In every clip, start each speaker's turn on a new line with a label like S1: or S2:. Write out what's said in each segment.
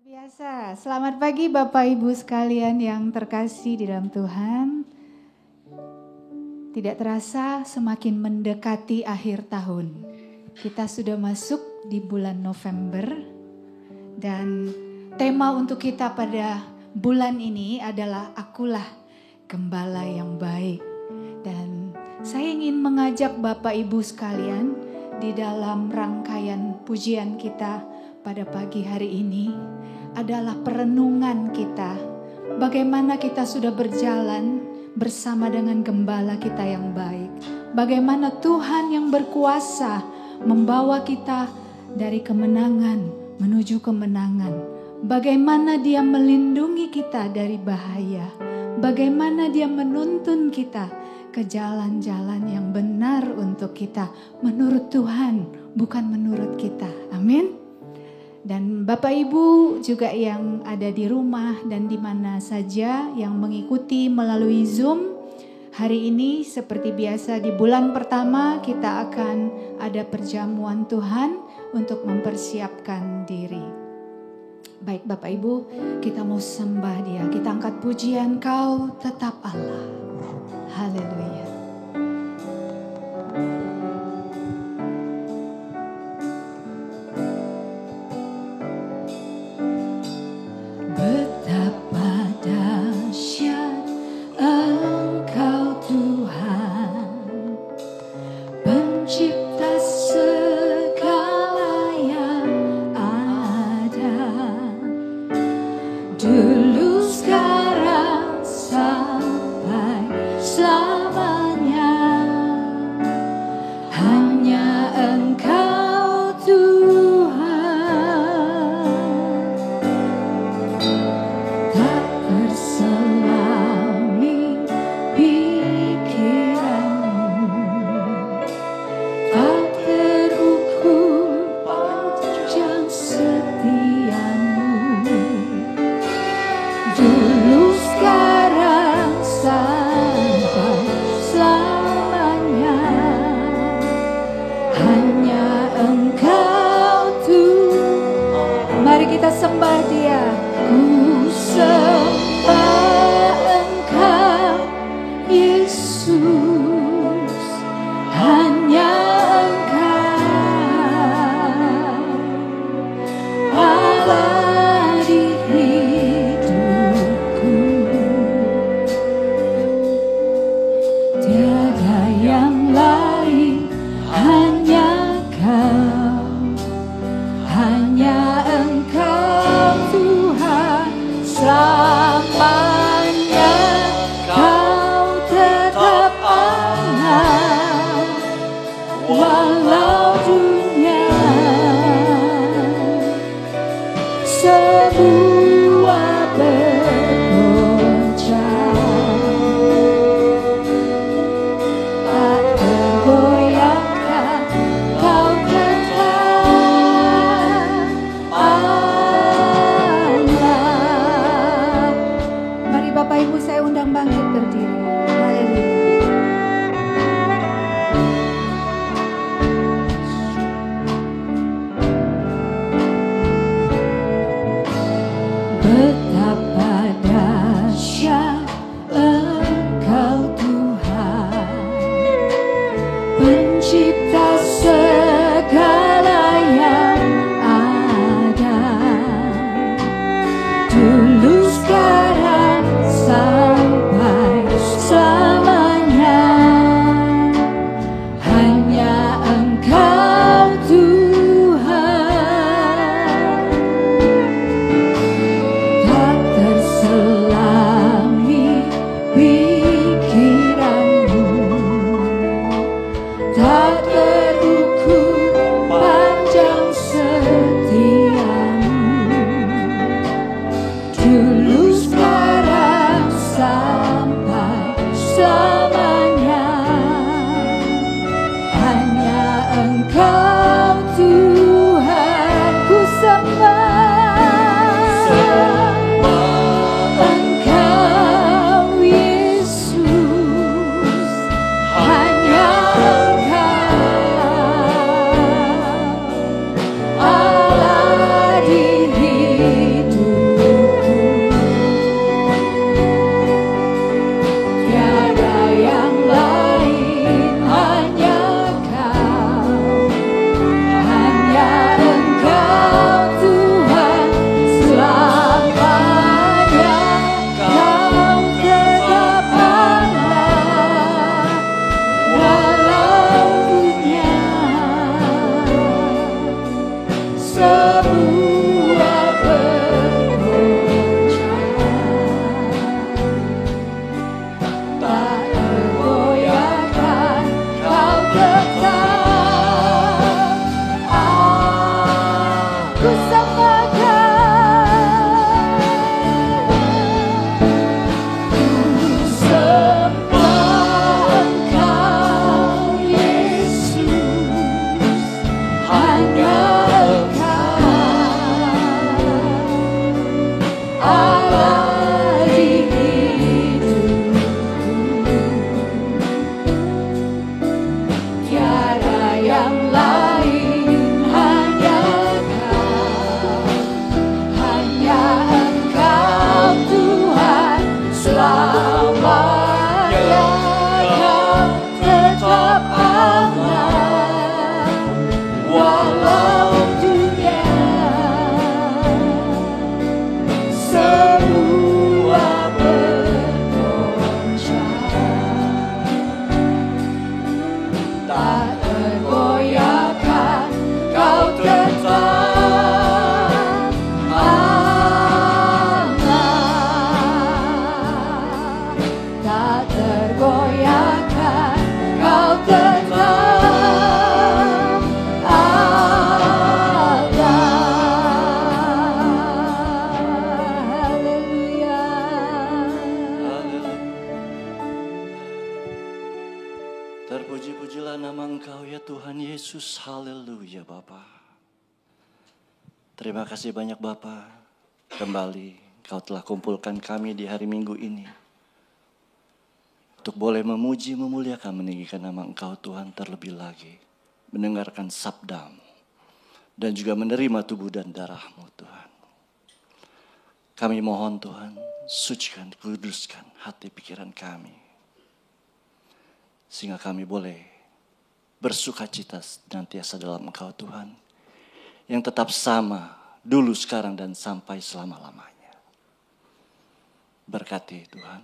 S1: Biasa, selamat pagi Bapak Ibu sekalian yang terkasih di dalam Tuhan. Tidak terasa semakin mendekati akhir tahun. Kita sudah masuk di bulan November dan tema untuk kita pada bulan ini adalah Akulah Gembala yang Baik. Dan saya ingin mengajak Bapak Ibu sekalian di dalam rangkaian pujian kita pada pagi hari ini adalah perenungan kita. Bagaimana kita sudah berjalan bersama dengan gembala kita yang baik. Bagaimana Tuhan yang berkuasa membawa kita dari kemenangan menuju kemenangan. Bagaimana Dia melindungi kita dari bahaya. Bagaimana Dia menuntun kita ke jalan-jalan yang benar untuk kita. Menurut Tuhan, bukan menurut kita. Amin. Dan Bapak Ibu juga yang ada di rumah dan di mana saja yang mengikuti melalui Zoom. Hari ini seperti biasa di bulan pertama kita akan ada perjamuan Tuhan untuk mempersiapkan diri. Baik Bapak Ibu, kita mau sembah Dia. Kita angkat pujian, Kau tetap Allah. Haleluya.
S2: Hanya Engkau Tuhan. Yesus, haleluya Bapa. Terima kasih banyak Bapa. Kembali Kau telah kumpulkan kami di hari Minggu ini. Untuk boleh memuji, memuliakan, meninggikan nama Engkau Tuhan terlebih lagi. Mendengarkan sabda-Mu. Dan juga menerima tubuh dan darah-Mu Tuhan. Kami mohon Tuhan, sucikan, kuduskan hati pikiran kami. Sehingga kami boleh bersukacita senantiasa dalam Engkau Tuhan. Yang tetap sama dulu, sekarang, dan sampai selama-lamanya. Berkati Tuhan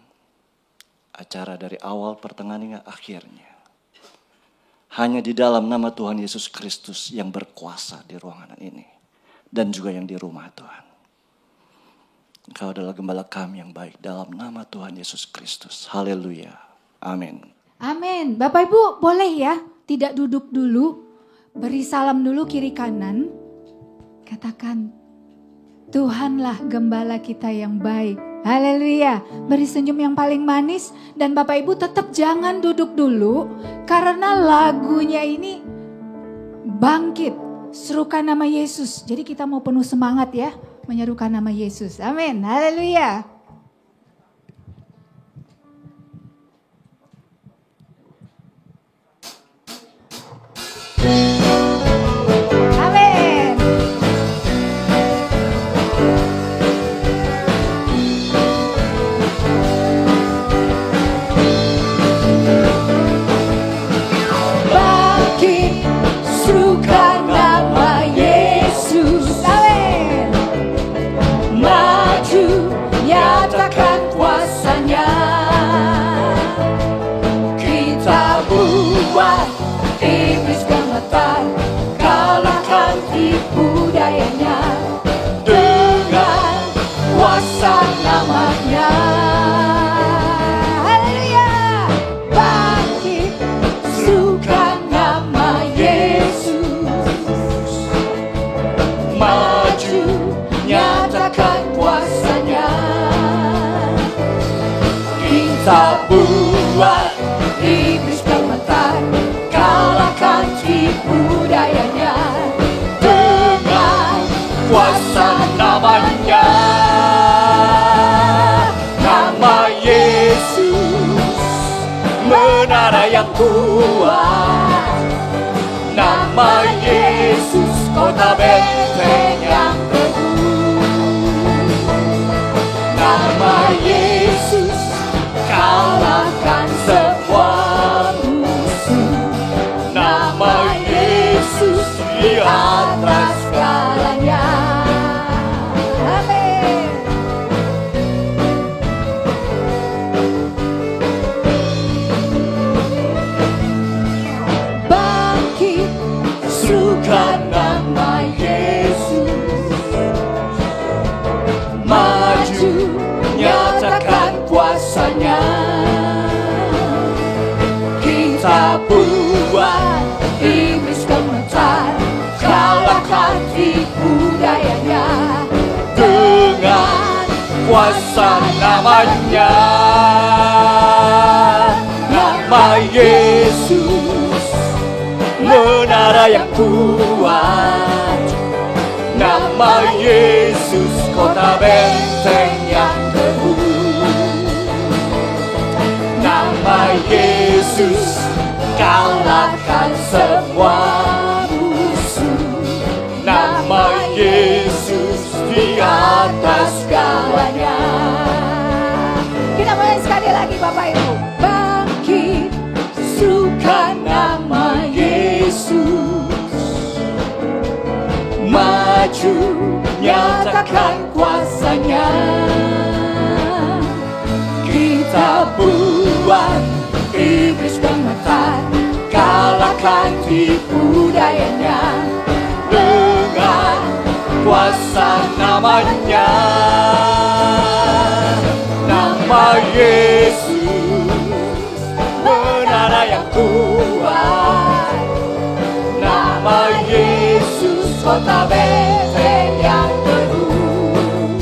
S2: acara dari awal, pertengahan, hingga akhirnya. Hanya di dalam nama Tuhan Yesus Kristus yang berkuasa di ruangan ini. Dan juga yang di rumah Tuhan. Engkau adalah gembala kami yang baik dalam nama Tuhan Yesus Kristus. Haleluya. Amin.
S1: Amin. Bapak Ibu boleh ya tidak duduk dulu. Beri salam dulu kiri kanan. Katakan, Tuhanlah gembala kita yang baik. Haleluya. Beri senyum yang paling manis. Dan Bapak Ibu tetap jangan duduk dulu. Karena lagunya ini bangkit. Serukan nama Yesus. Jadi kita mau penuh semangat ya. Menyerukan nama Yesus. Amin. Haleluya.
S3: Tak buat iblis gemetar, kalahkan tipu dayanya dengan kuasa namanya. Nama Yesus menara yang kuat, nama Yesus kota benteng yang teguh, nama Yesus kalahkan semua musuh, nama Yesus di atas segalanya. Amin. Bangkit, serukan nama Yesus, maju, nyatakan kuasanya. Kita buat iblis gemetar, kalahkan tipu dayanya dengan kuasa namanya. Nama Yesus menara yang kuat, nama Yesus kota benteng yang teguh, nama Yesus kalahkan semua musuh, nama Yesus di atas segalanya. Kita mulai sekali lagi Bapak Ibu. Bangkit, serukan nama Yesus, maju, nyatakan kuasanya. Kita buat iblis gemetar, kalahkan tipu dayanya dengan kuasa namanya. Nama Yesus menara yang kuat, nama Yesus kota benteng yang teguh,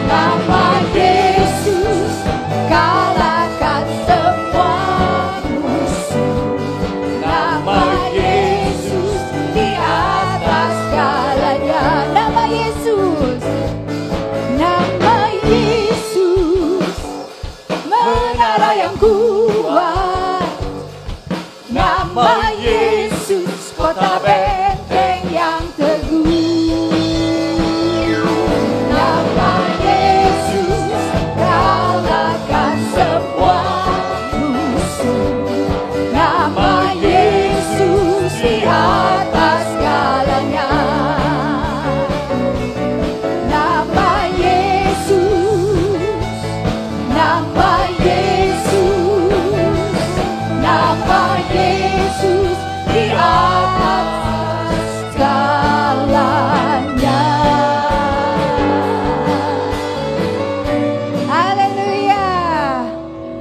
S3: nama Yesus kalahkan semua musuh, nama Yesus Yesus, kota benteng yang teguh. Nama Yesus kalahkan semua musuh. Nama Yesus di atas segalanya. Nama Yesus, nama Yesus, nama Yesus di atas segalanya.
S1: Haleluya.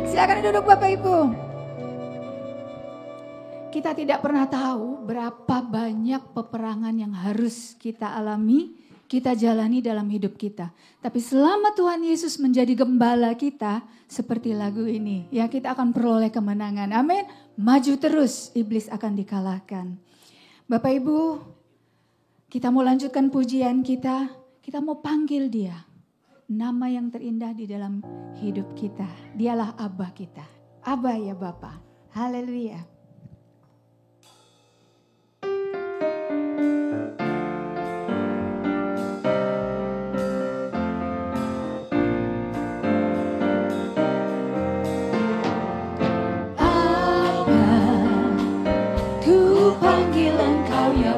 S1: Silakan duduk Bapak Ibu. Kita tidak pernah tahu berapa banyak peperangan yang harus kita alami, kita jalani dalam hidup kita. Tapi selama Tuhan Yesus menjadi gembala kita, seperti lagu ini, ya kita akan peroleh kemenangan. Amin. Maju terus, iblis akan dikalahkan. Bapak Ibu, kita mau lanjutkan pujian kita. Kita mau panggil dia. Nama yang terindah di dalam hidup kita. Dialah Abah kita. Abah ya Bapa. Haleluya.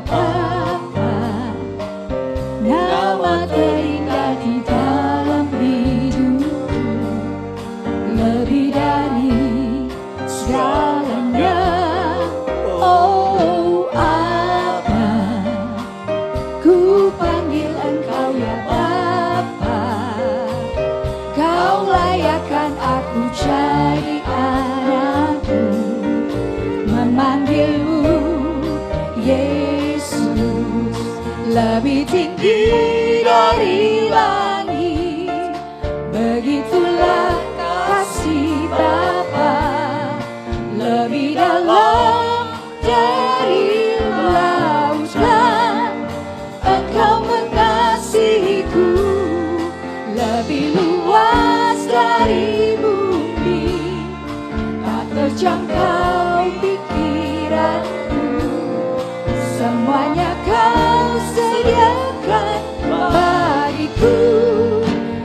S3: Bapa, nama terindah di dalam hidupku, lebih dari segalanya. Oh Abba, ku panggil Engkau ya Bapa, Kau layakkan aku jadi anakmu, memanggilmu Yesus, lebih tinggi dari langit. Begitulah kasih Bapa, lebih dalam dari lautan. Engkau mengasihiku, lebih luas dari bumi, tak terjangkau pikiranku. Semuanya Kau sediakan bagiku.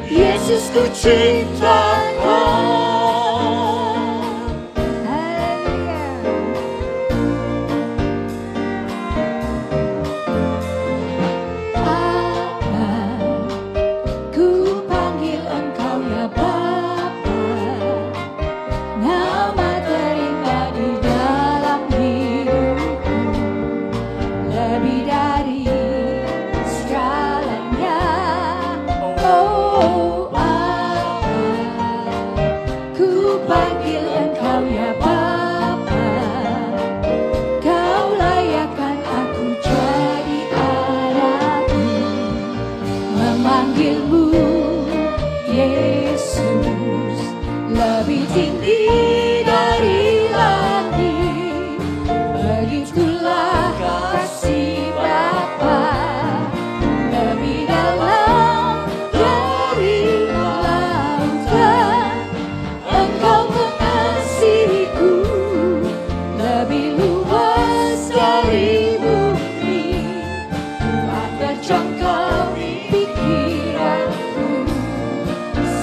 S3: Yesus, ku cinta Kau. Abba, ku panggil Engkau ya Bapa, nama terindah di dalam hidupku, lebih dari segalanya. Oh Abba, ku panggil Engkau ya Bapa, Kau layakkan aku jadi anakmu, memanggilmu Yesus, lebih tinggi dari langit. Begitulah kasih Bapa, lebih dalam dari lautan. Engkau mengasihiku, lebih luas dari bumi, tak terjangkau pikiranku.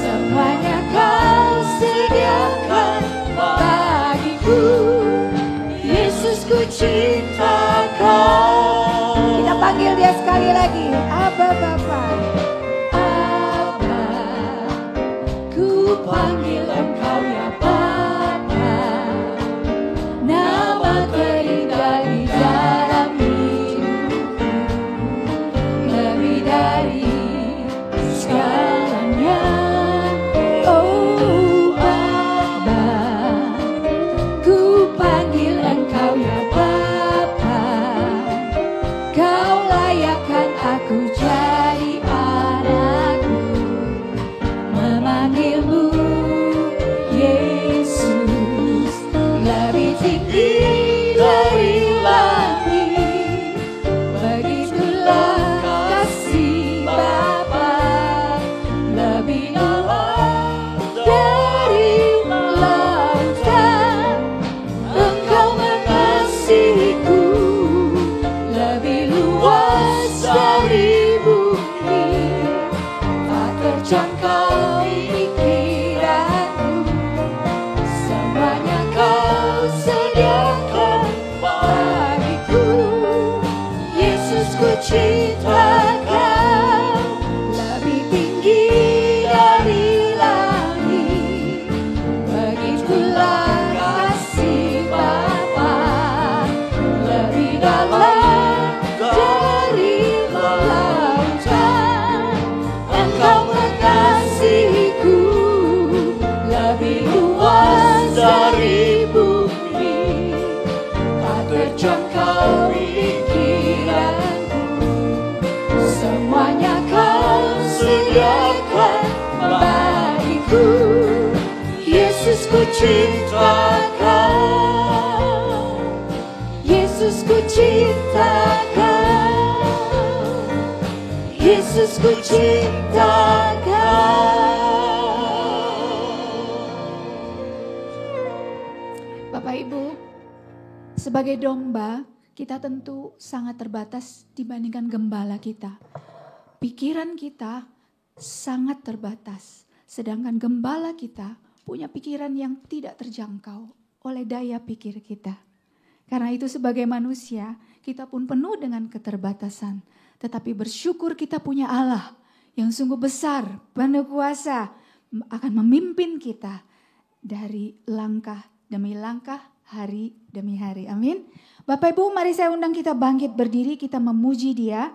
S3: Semuanya Kau sediakan bagiku. Yesus, ku cinta Kau.
S1: Kita panggil dia sekali lagi. Abba Bapa.
S3: Abba, ku panggil Engkau ya Bapa, nama terindah di dalam hidupku, lebih dari segalanya. Oh Abba, ku panggil Engkau ya Bapa, Kau layakkan aku jadi ku cinta Kau lebih tinggi dari langit. Begitulah kasih Bapa, lebih dalam dari lautan. Engkau mengasihiku lebih luas dari bumi, tak terjangkau pikiranku. Semuanya Kau sediakan bagiku. Yesus ku cinta Kau, Yesus ku cinta Kau, Yesus ku cinta Kau.
S1: Bapak Ibu, sebagai domba, kita tentu sangat terbatas dibandingkan gembala kita. Pikiran kita sangat terbatas, sedangkan gembala kita punya pikiran yang tidak terjangkau oleh daya pikir kita. Karena itu sebagai manusia, kita pun penuh dengan keterbatasan. Tetapi bersyukur kita punya Allah yang sungguh besar, penuh kuasa, akan memimpin kita dari langkah demi langkah, hari demi hari. Amin. Bapak Ibu, mari saya undang kita bangkit berdiri, kita memuji Dia.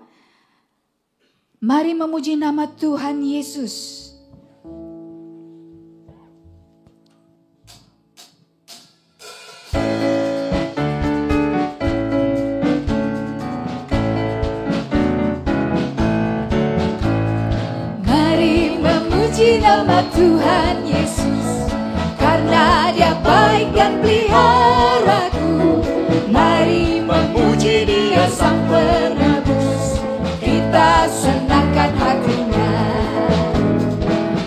S1: Mari memuji nama Tuhan Yesus.
S3: Mari memuji nama Tuhan Yesus, karena Dia baik dan peliharaku. Mari memuji Dia Sang Penebus, kita senangkan hatinya.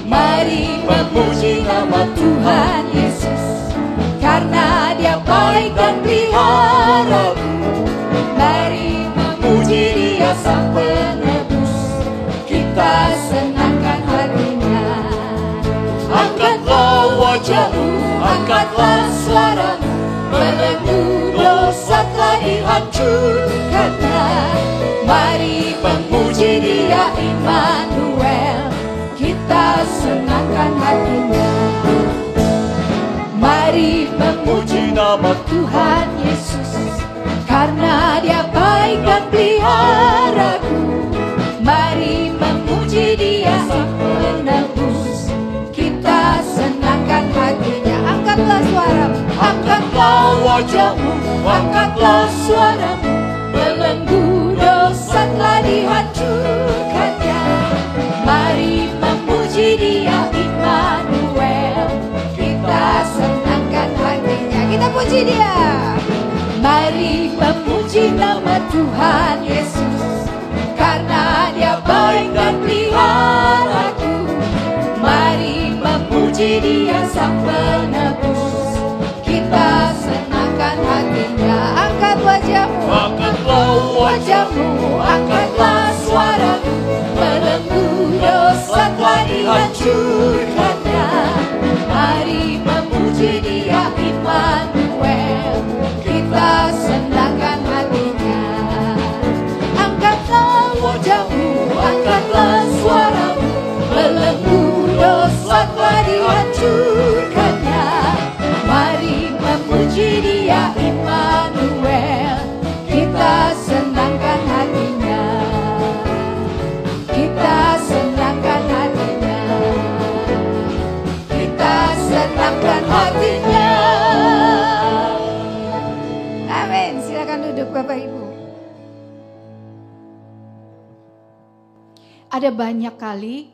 S3: Mari memuji nama Tuhan Yesus, karena Dia baik dan peliharaku. Mari memuji Dia Sang Penebus, kita senangkan hatinya. Angkatlah wajahmu, angkatlah suaramu, belenggu dosa telah dihancurkannya. Mari memuji Dia Immanuel, kita senangkan hatinya. Mari memuji nama Tuhan Yesus, karena Dia baik dan peliharaku. Mari memuji Dia Sang Penebus, kita senangkan hatinya. Angkatlah suaramu, angkatlah wajahmu, angkatlah suaramu, belenggu dosa telah dihancurkannya. Mari memuji Dia Immanuel, kita senangkan hatinya. Kita puji Dia. Mari memuji nama Tuhan Yesus, karena Dia baik dan peliharaku. Mari memuji Dia Sang Penebus, kita senangkan hatinya. Angkat wajahmu, angkatlah wajahmu, angkatlah suaramu, belenggu dosa telah dihancurkannya. Mari memuji Dia Immanuel, kita senangkan hatinya. Angkatlah wajahmu, angkatlah suaramu, belenggu dosa telah dihancurkannya. Mari memuji Dia Immanuel, kita senangkan hatinya. Kita senangkan hatinya. Kita senangkan hatinya. Amin. Silakan duduk Bapak Ibu.
S1: Ada banyak kali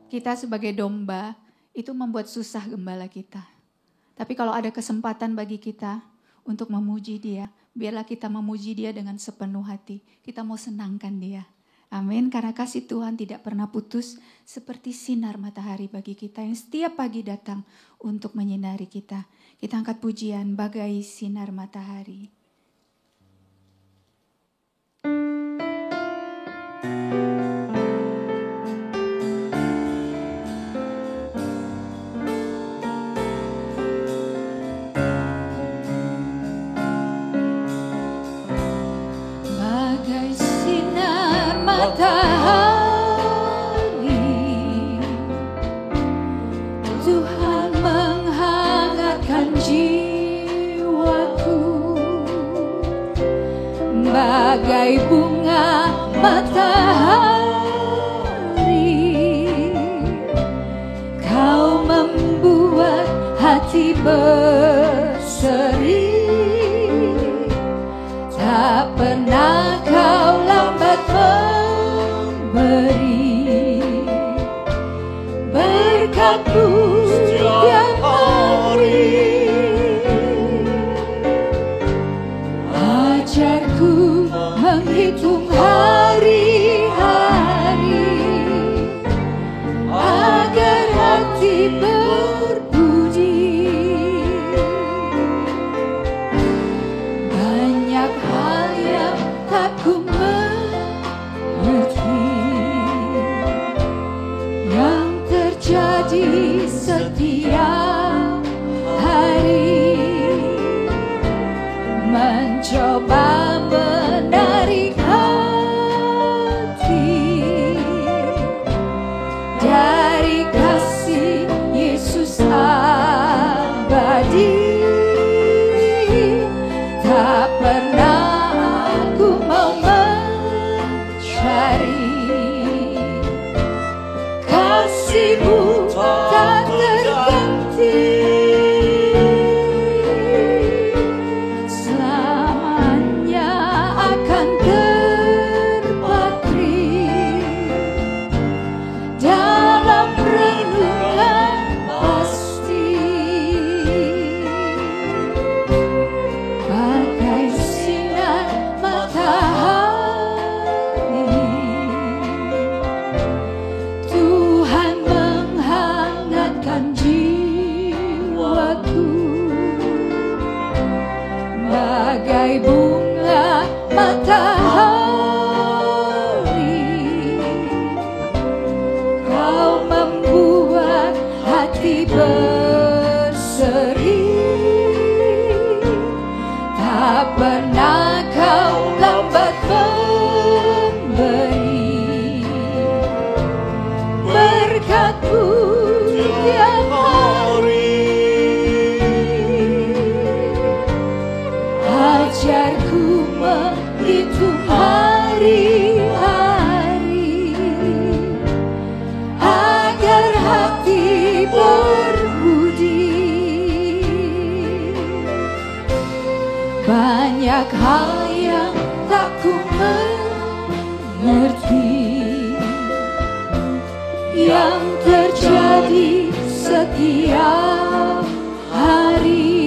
S1: kita sebagai domba itu membuat susah gembala kita. Tapi kalau ada kesempatan bagi kita untuk memuji Dia, biarlah kita memuji Dia dengan sepenuh hati. Kita mau senangkan Dia. Amin. Karena kasih Tuhan tidak pernah putus, seperti sinar matahari bagi kita yang setiap pagi datang untuk menyinari kita. Kita angkat pujian bagai sinar matahari.
S3: Bagai sinar
S1: matahari, Tuhan menghangatkan jiwaku. Bagai bunga matahari, Kau membuat hati berseri. Tak pernah Kau lambat memberi berkat-Mu setiap hari. Ajarku menghitung hari-hari agar hati berpuji. Banyak hal yang tak ku mengerti, yang terjadi setiap hari, mencoba menarik hati dari kasih Yesus abadi. Tak pernah aku mau mencari kasih-Mu tak terganti. Selamanya akan terpatri dalam renungan pasti. Bagai sinar matahari, Tuhan menghangatkan jiwaku. Bagai bunga matahari, Kau membuat hati berseri. Tak pernah Kau lambat memberi berkat-Mu tiap hari. Ajarku menghitung hari-hari agar hati berbudi. Banyak hal yang tak ku mengerti, yang terjadi setiap hari,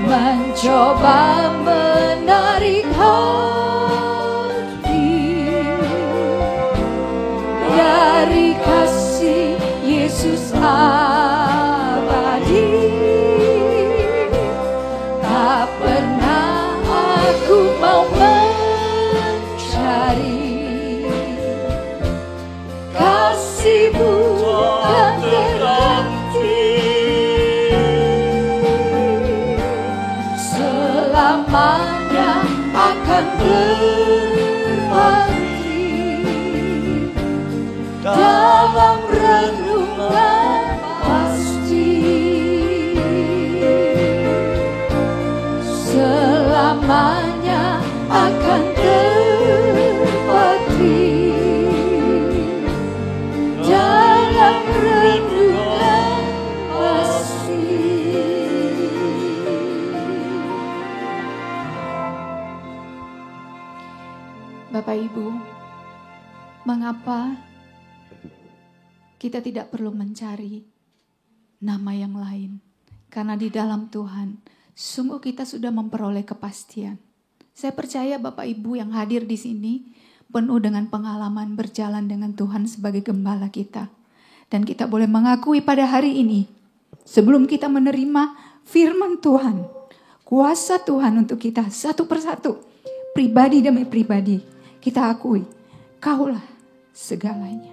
S1: mencoba menarik hati dari kasih Yesus abadi. Tak pernah aku mau mencari kasih-Mu yang terganti. Selamanya akan terpatri dalam renungan pasti. Selamanya akan terpatri dalam renungan pasti. Bapak Ibu, mengapa kita tidak perlu mencari nama yang lain? Karena di dalam Tuhan, sungguh kita sudah memperoleh kepastian. Saya percaya Bapak Ibu yang hadir di sini penuh dengan pengalaman berjalan dengan Tuhan sebagai gembala kita. Dan kita boleh mengakui pada hari ini, sebelum kita menerima firman Tuhan, kuasa Tuhan untuk kita satu persatu, pribadi demi pribadi, kita akui, Kaulah segalanya.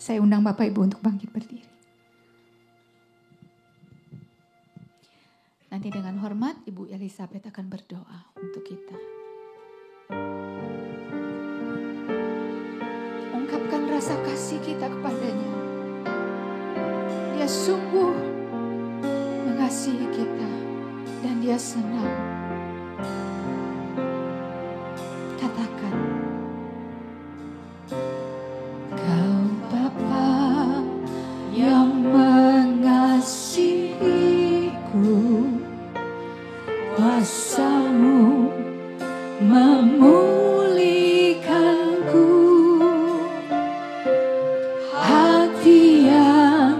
S1: Saya undang Bapak Ibu untuk bangkit berdiri. Nanti dengan hormat Ibu Elizabeth akan berdoa untuk kita. rasa kasih kita kepadanya. Dia sungguh mengasihi kita dan dia senang. Katakan, Kau Bapa yang mengasihiku, kuasa-Mu memulihkanku, hati yang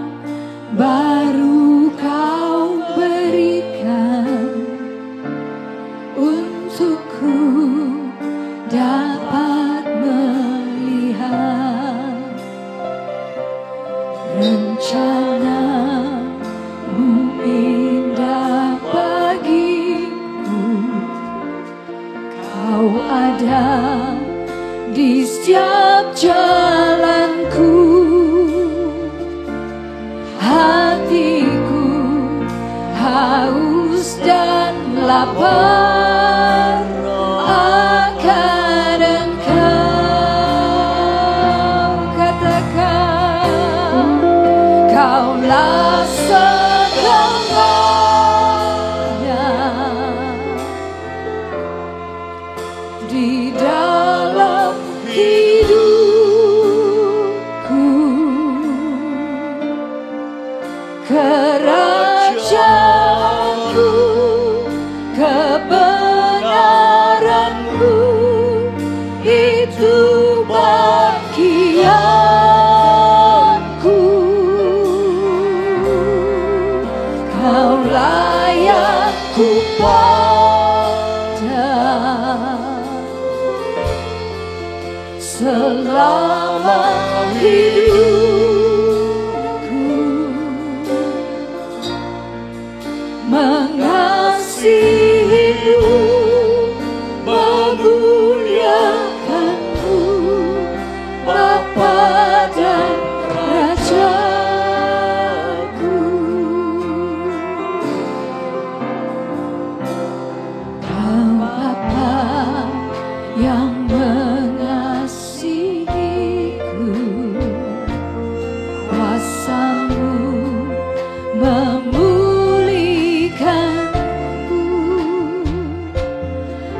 S1: baru Kau berikan untukku dapat melihat rencana-Mu indah bagiku. Kau ada di setiap jalanku, hatiku haus dan lapar akan Engkau. Katakan, Kaulah segalanya di dalam hidupku. Kerajaanmu, kebenaranmu, itu bagianku. Kaulah yang kupandang selama hidupku, mengasihimu, memuliakanmu, Bapa dan Rajaku. Kau Bapa yang mengasihiku, kuasa-Mu memulihkanku,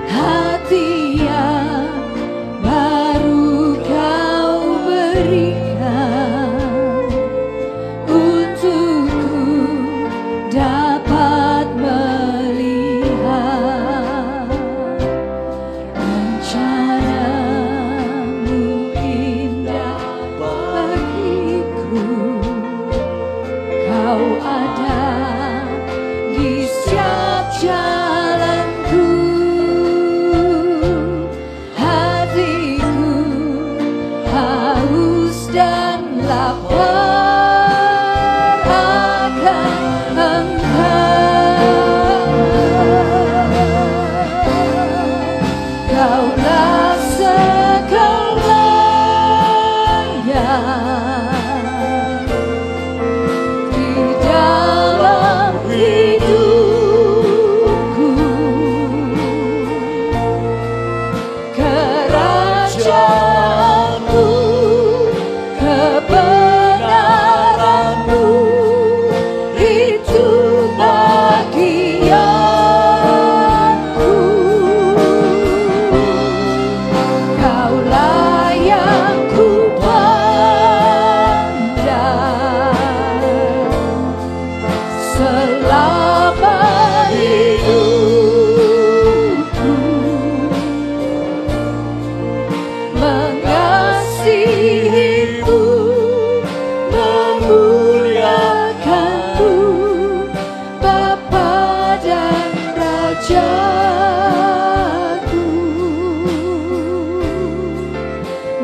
S1: hati yang baru Kau berikan untukku dapat melihat rencana-Mu indah bagiku. Kau ada di setiap jalanku, hatiku haus dan lapar akan Engkau. Kaulah segalanya di dalam hidupku. Kerajaanmu, kebenaranmu, itu bagianku. Kaulah yang kupandang selama hidupku, mengasihimu, memuliakanmu, Bapa dan Rajaku.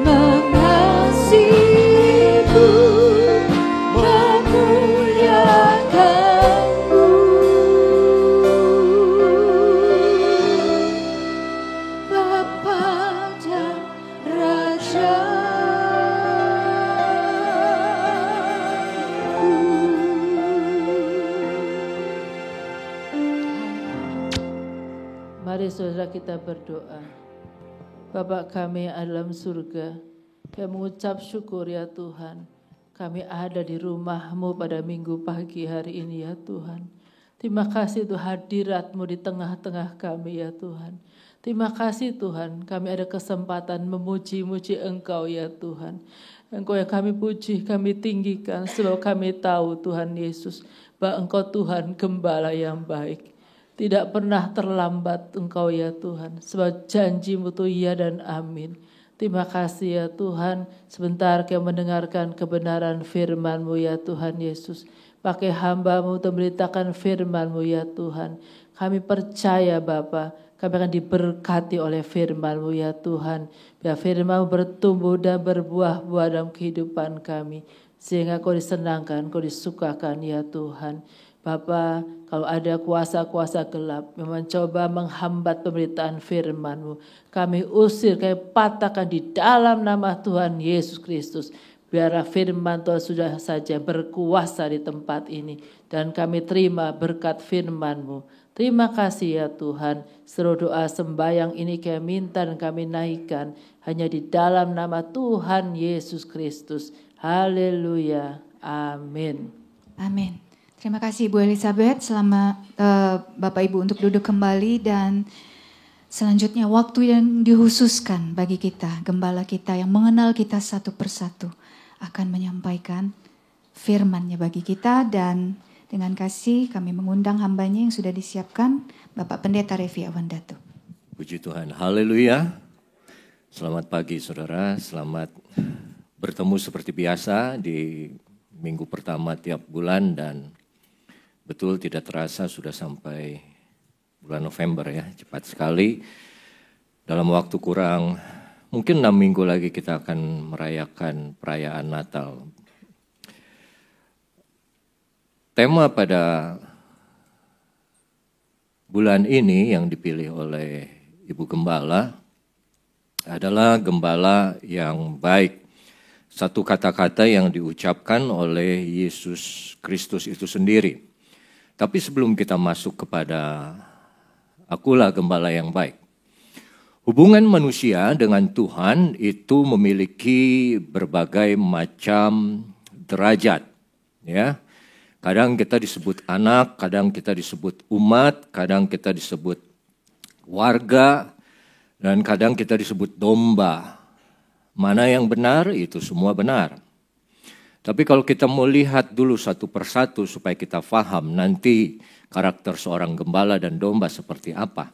S1: Mengasihimu, memuliakanmu, Bapa dan
S4: Mari saudara kita berdoa. Bapa kami alam surga, Kami mengucap syukur ya Tuhan. Kami ada di rumah-Mu pada minggu pagi hari ini ya Tuhan. Terima kasih Tuhan hadirat-Mu di tengah-tengah kami ya Tuhan. Terima kasih Tuhan kami ada kesempatan memuji-muji Engkau ya Tuhan. Engkau yang kami puji, kami tinggikan sebab kami tahu Tuhan Yesus bahwa Engkau Tuhan Gembala yang baik. Tidak pernah terlambat Engkau ya Tuhan sebab janji-Mu itu ya dan amin. Terima kasih ya Tuhan, sebentar kami mendengarkan kebenaran firman-Mu ya Tuhan Yesus. Pakai hamba-Mu untuk memberitakan firman-Mu ya Tuhan. Kami percaya Bapa, kami akan diberkati oleh firman-Mu ya Tuhan. Biar firman-Mu bertumbuh dan berbuah-buah dalam kehidupan kami. Sehingga Kau disenangkan, Kau disukakan ya Tuhan. Bapa, kalau ada kuasa-kuasa gelap yang mencoba menghambat pemberitaan firman-Mu, kami usir, kami patahkan di dalam nama Tuhan Yesus Kristus. Biarlah firman Tuhan sudah saja berkuasa di tempat ini. Dan kami terima berkat firman-Mu. Terima kasih ya Tuhan. Seluruh doa sembahyang ini kami minta dan kami naikkan hanya di dalam nama Tuhan Yesus Kristus. Haleluya. Amin.
S1: Amin. Terima kasih Ibu Elizabeth. Selamat Bapak Ibu untuk duduk kembali dan selanjutnya waktu yang dikhususkan bagi kita, gembala kita yang mengenal kita satu persatu akan menyampaikan firman-Nya bagi kita, dan dengan kasih kami mengundang hamba-Nya yang sudah disiapkan, Bapak Pendeta Revi Awandatu.
S5: Puji Tuhan, haleluya. Selamat pagi saudara, selamat bertemu seperti biasa di minggu pertama tiap bulan, dan betul tidak terasa sudah sampai bulan November ya, cepat sekali. Dalam waktu kurang mungkin 6 minggu lagi kita akan merayakan perayaan Natal. Tema pada bulan ini yang dipilih oleh Ibu Gembala adalah gembala yang baik. Satu kata-kata yang diucapkan oleh Yesus Kristus itu sendiri. Tapi sebelum kita masuk kepada akulah gembala yang baik. Hubungan manusia dengan Tuhan itu memiliki berbagai macam derajat. Ya. Kadang kita disebut anak, kadang kita disebut umat, kadang kita disebut warga, dan kadang kita disebut domba. Mana yang benar, itu semua benar. Tapi kalau kita mau lihat dulu satu persatu supaya kita paham nanti karakter seorang gembala dan domba seperti apa.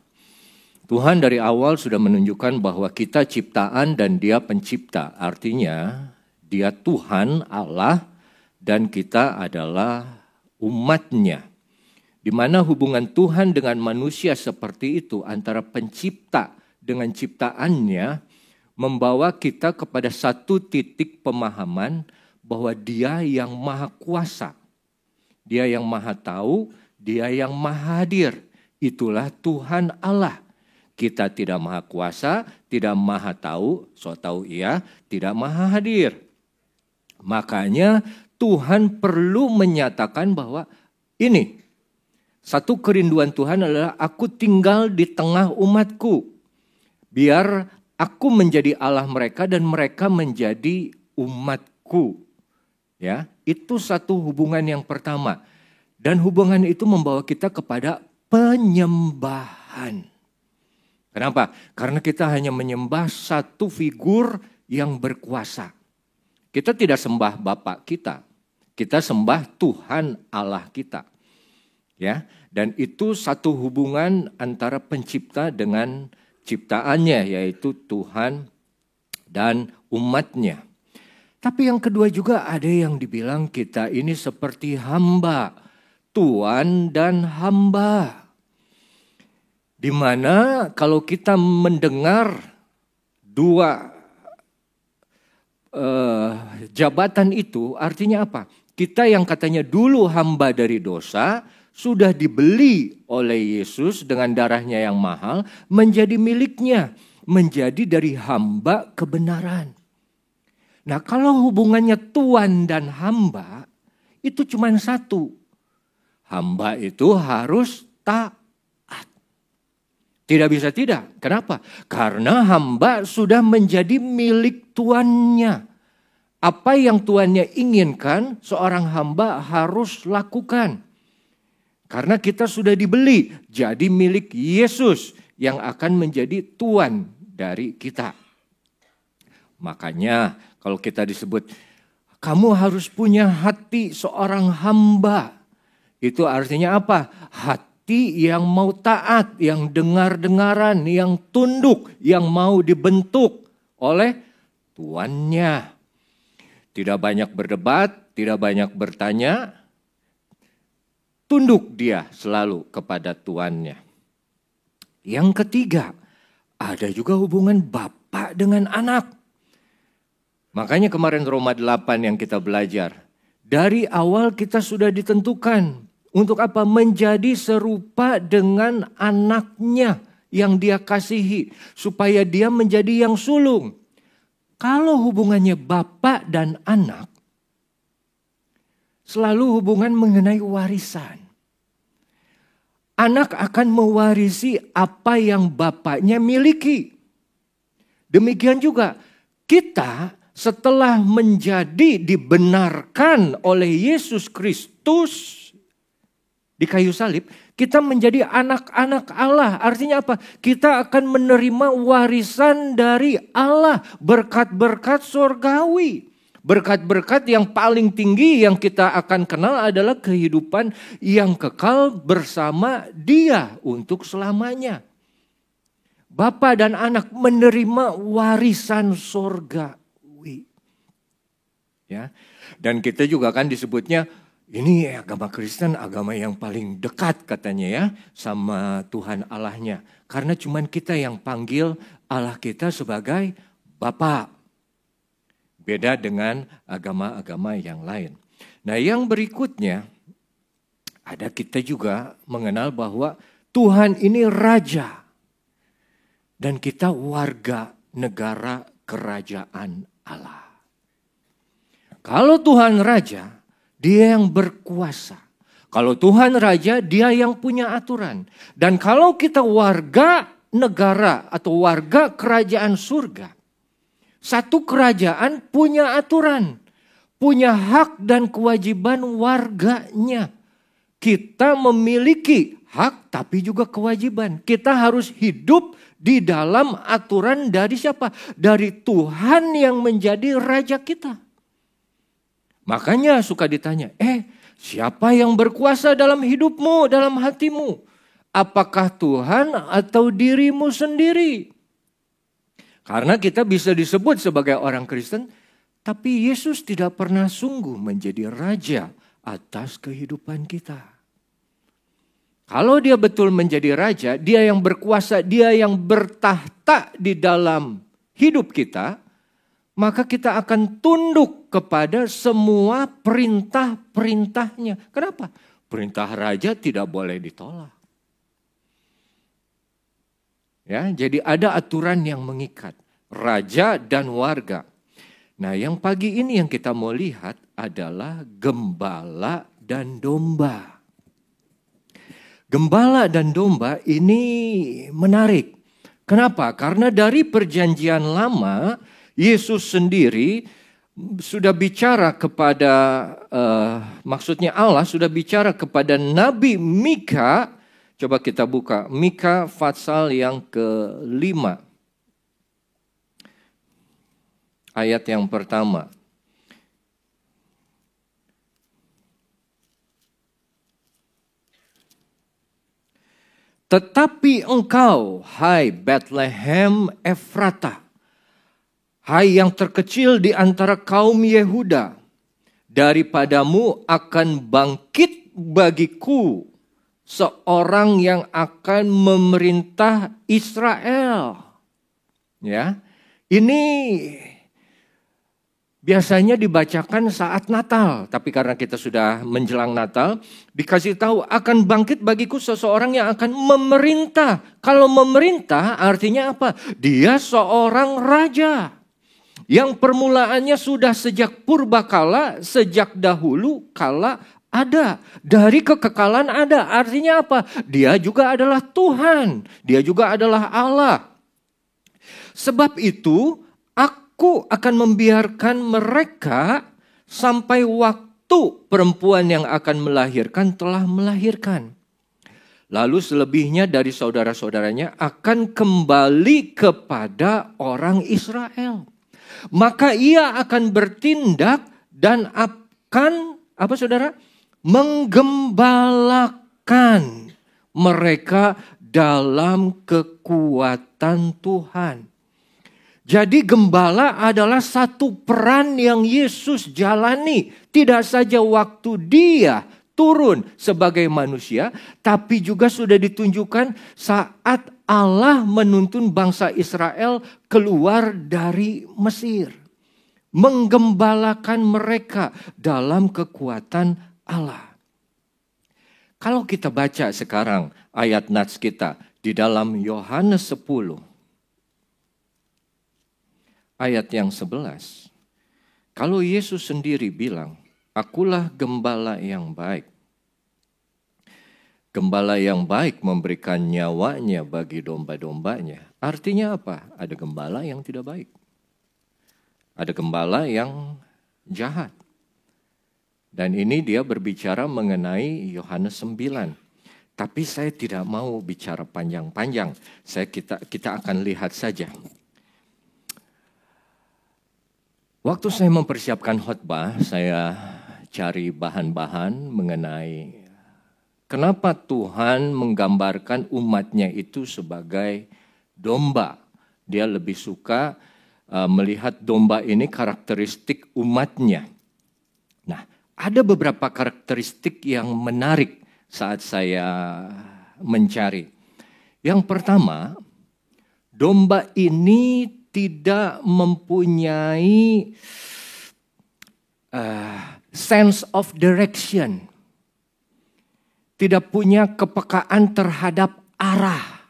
S5: Tuhan dari awal sudah menunjukkan bahwa kita ciptaan dan Dia pencipta. Artinya Dia Tuhan Allah dan kita adalah umat-Nya. Di mana hubungan Tuhan dengan manusia seperti itu antara pencipta dengan ciptaannya membawa kita kepada satu titik pemahaman bahwa Dia yang maha kuasa, Dia yang maha tahu, Dia yang maha hadir. Itulah Tuhan Allah. Kita tidak maha kuasa, tidak maha tahu, so tahu iya, tidak maha hadir. Makanya Tuhan perlu menyatakan bahwa ini, satu kerinduan Tuhan adalah aku tinggal di tengah umatku. Biar aku menjadi Allah mereka dan mereka menjadi umatku. Ya, itu satu hubungan yang pertama. Dan hubungan itu membawa kita kepada penyembahan. Kenapa? Karena kita hanya menyembah satu figur yang berkuasa. Kita tidak sembah Bapa kita. Kita sembah Tuhan Allah kita. Ya, dan itu satu hubungan antara pencipta dengan ciptaannya, yaitu Tuhan dan umatnya. Tapi yang kedua juga ada yang dibilang kita ini seperti hamba, tuan dan hamba. Di mana kalau kita mendengar dua jabatan itu artinya apa? Kita yang katanya dulu hamba dari dosa sudah dibeli oleh Yesus dengan darahnya yang mahal menjadi miliknya, menjadi dari hamba kebenaran. Nah, kalau hubungannya tuan dan hamba itu cuma satu. Hamba itu harus taat. Tidak bisa tidak. Kenapa? Karena hamba sudah menjadi milik tuannya. Apa yang tuannya inginkan, seorang hamba harus lakukan. Karena kita sudah dibeli, jadi milik Yesus yang akan menjadi tuan dari kita. Makanya kalau kita disebut, kamu harus punya hati seorang hamba. Itu artinya apa? Hati yang mau taat, yang dengar-dengaran, yang tunduk, yang mau dibentuk oleh tuannya. Tidak banyak berdebat, tidak banyak bertanya. Tunduk dia selalu kepada tuannya. Yang ketiga, ada juga hubungan bapak dengan anak. Makanya kemarin Roma 8 yang kita belajar. Dari awal kita sudah ditentukan. Untuk apa? Menjadi serupa dengan anaknya yang dia kasihi. Supaya dia menjadi yang sulung. Kalau hubungannya bapak dan anak, selalu hubungan mengenai warisan. Anak akan mewarisi apa yang bapaknya miliki. Demikian juga kita setelah menjadi dibenarkan oleh Yesus Kristus di kayu salib, kita menjadi anak-anak Allah. Artinya apa? Kita akan menerima warisan dari Allah. Berkat-berkat surgawi. Berkat-berkat yang paling tinggi yang kita akan kenal adalah kehidupan yang kekal bersama Dia untuk selamanya. Bapa dan anak menerima warisan surgawi. Ya. Dan kita juga kan disebutnya, ini agama Kristen, agama yang paling dekat katanya ya sama Tuhan Allahnya. Karena cuman kita yang panggil Allah kita sebagai Bapa. Beda dengan agama-agama yang lain. Nah yang berikutnya, ada kita juga mengenal bahwa Tuhan ini Raja. Dan kita warga negara kerajaan Allah. Kalau Tuhan Raja, Dia yang berkuasa. Kalau Tuhan Raja, Dia yang punya aturan. Dan kalau kita warga negara atau warga kerajaan surga, satu kerajaan punya aturan, punya hak dan kewajiban warganya. Kita memiliki hak tapi juga kewajiban. Kita harus hidup di dalam aturan dari siapa? Dari Tuhan yang menjadi Raja kita. Makanya suka ditanya, siapa yang berkuasa dalam hidupmu, dalam hatimu? Apakah Tuhan atau dirimu sendiri? Karena kita bisa disebut sebagai orang Kristen, tapi Yesus tidak pernah sungguh menjadi Raja atas kehidupan kita. Kalau Dia betul menjadi Raja, Dia yang berkuasa, Dia yang bertahta di dalam hidup kita, maka kita akan tunduk kepada semua perintah-perintahnya. Kenapa? Perintah Raja tidak boleh ditolak. Ya, jadi ada aturan yang mengikat. Raja dan warga. Nah yang pagi ini yang kita mau lihat adalah gembala dan domba. Gembala dan domba ini menarik. Kenapa? Karena dari perjanjian lama, Yesus sendiri sudah bicara kepada, maksudnya Allah sudah bicara kepada Nabi Mika. Coba kita buka Mika pasal yang ke-5. Ayat yang pertama. Tetapi engkau, hai Bethlehem Efrata, hai yang terkecil di antara kaum Yehuda, daripadamu akan bangkit bagiku seorang yang akan memerintah Israel. Ya, ini biasanya dibacakan saat Natal, tapi karena kita sudah menjelang Natal, dikasih tahu akan bangkit bagiku seseorang yang akan memerintah. Kalau memerintah artinya apa? Dia seorang raja. Yang permulaannya sudah sejak purbakala, sejak dahulu kala Ada. Dari kekekalan ada. Artinya apa? Dia juga adalah Tuhan. Dia juga adalah Allah. Sebab itu, aku akan membiarkan mereka sampai waktu perempuan yang akan melahirkan telah melahirkan. Lalu selebihnya dari saudara-saudaranya akan kembali kepada orang Israel. Maka ia akan bertindak dan akan, apa saudara? Menggembalakan mereka dalam kekuatan Tuhan. Jadi gembala adalah satu peran yang Yesus jalani. Tidak saja waktu dia turun sebagai manusia, tapi juga sudah ditunjukkan saat Allah menuntun bangsa Israel keluar dari Mesir. Menggembalakan mereka dalam kekuatan Allah. Kalau kita baca sekarang ayat nats kita di dalam Yohanes 10. Ayat yang 11, kalau Yesus sendiri bilang, akulah gembala yang baik. Gembala yang baik memberikan nyawanya bagi domba-dombanya. Artinya apa? Ada gembala yang tidak baik. Ada gembala yang jahat. Dan ini dia berbicara mengenai Yohanes 9. Tapi saya tidak mau bicara panjang-panjang. Kita akan lihat saja. Waktu saya mempersiapkan khotbah, saya cari bahan-bahan mengenai kenapa Tuhan menggambarkan umatnya itu sebagai domba. Dia lebih suka melihat domba ini karakteristik umatnya. Nah, ada beberapa karakteristik yang menarik saat saya mencari. Yang pertama, domba ini tidak mempunyai sense of direction. Tidak punya kepekaan terhadap arah.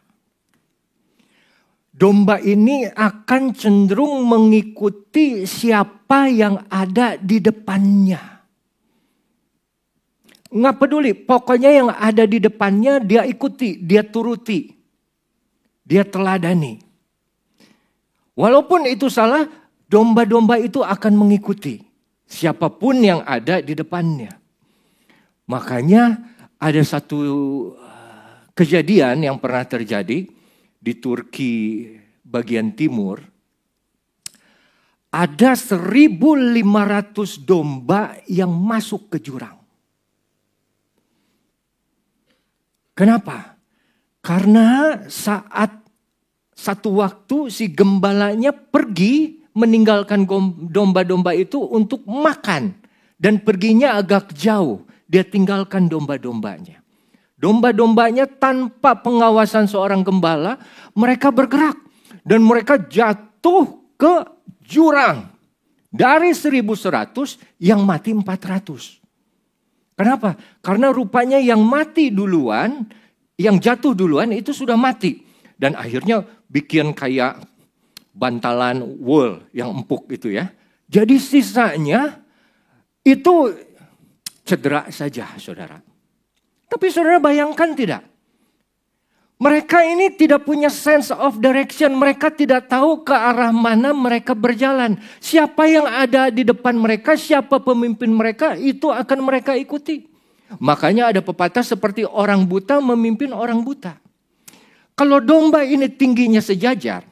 S5: Domba ini akan cenderung mengikuti siapa yang ada di depannya. Nggak peduli, pokoknya yang ada di depannya dia ikuti, dia turuti. Dia teladani. Walaupun itu salah, domba-domba itu akan mengikuti siapapun yang ada di depannya. Makanya ada satu kejadian yang pernah terjadi di Turki bagian timur. Ada 1.500 domba yang masuk ke jurang. Kenapa? Karena saat satu waktu si gembalanya pergi meninggalkan domba-domba itu untuk makan. Dan perginya agak jauh. Dia tinggalkan domba-dombanya. Domba-dombanya tanpa pengawasan seorang gembala, mereka bergerak. Dan mereka jatuh ke jurang. Dari 1.100 yang mati 400. Kenapa? Karena rupanya yang mati duluan, yang jatuh duluan itu sudah mati. Dan akhirnya bikin kayak bantalan wool yang empuk itu ya. Jadi sisanya itu cedera saja saudara. Tapi saudara bayangkan tidak? Mereka ini tidak punya sense of direction. Mereka tidak tahu ke arah mana mereka berjalan. Siapa yang ada di depan mereka, siapa pemimpin mereka, itu akan mereka ikuti. Makanya ada pepatah seperti orang buta memimpin orang buta. Kalau domba ini tingginya sejajar,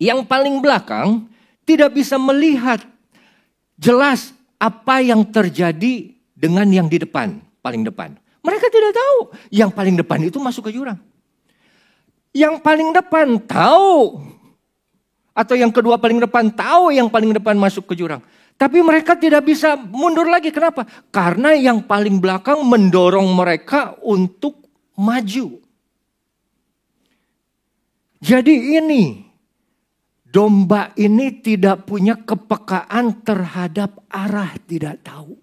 S5: yang paling belakang tidak bisa melihat jelas apa yang terjadi dengan yang di depan, paling depan. Mereka tidak tahu yang paling depan itu masuk ke jurang. Yang paling depan tahu, atau yang kedua paling depan tahu yang paling depan masuk ke jurang. Tapi mereka tidak bisa mundur lagi. Kenapa? Karena yang paling belakang mendorong mereka untuk maju. Jadi ini, domba ini tidak punya kepekaan terhadap arah, tidak tahu.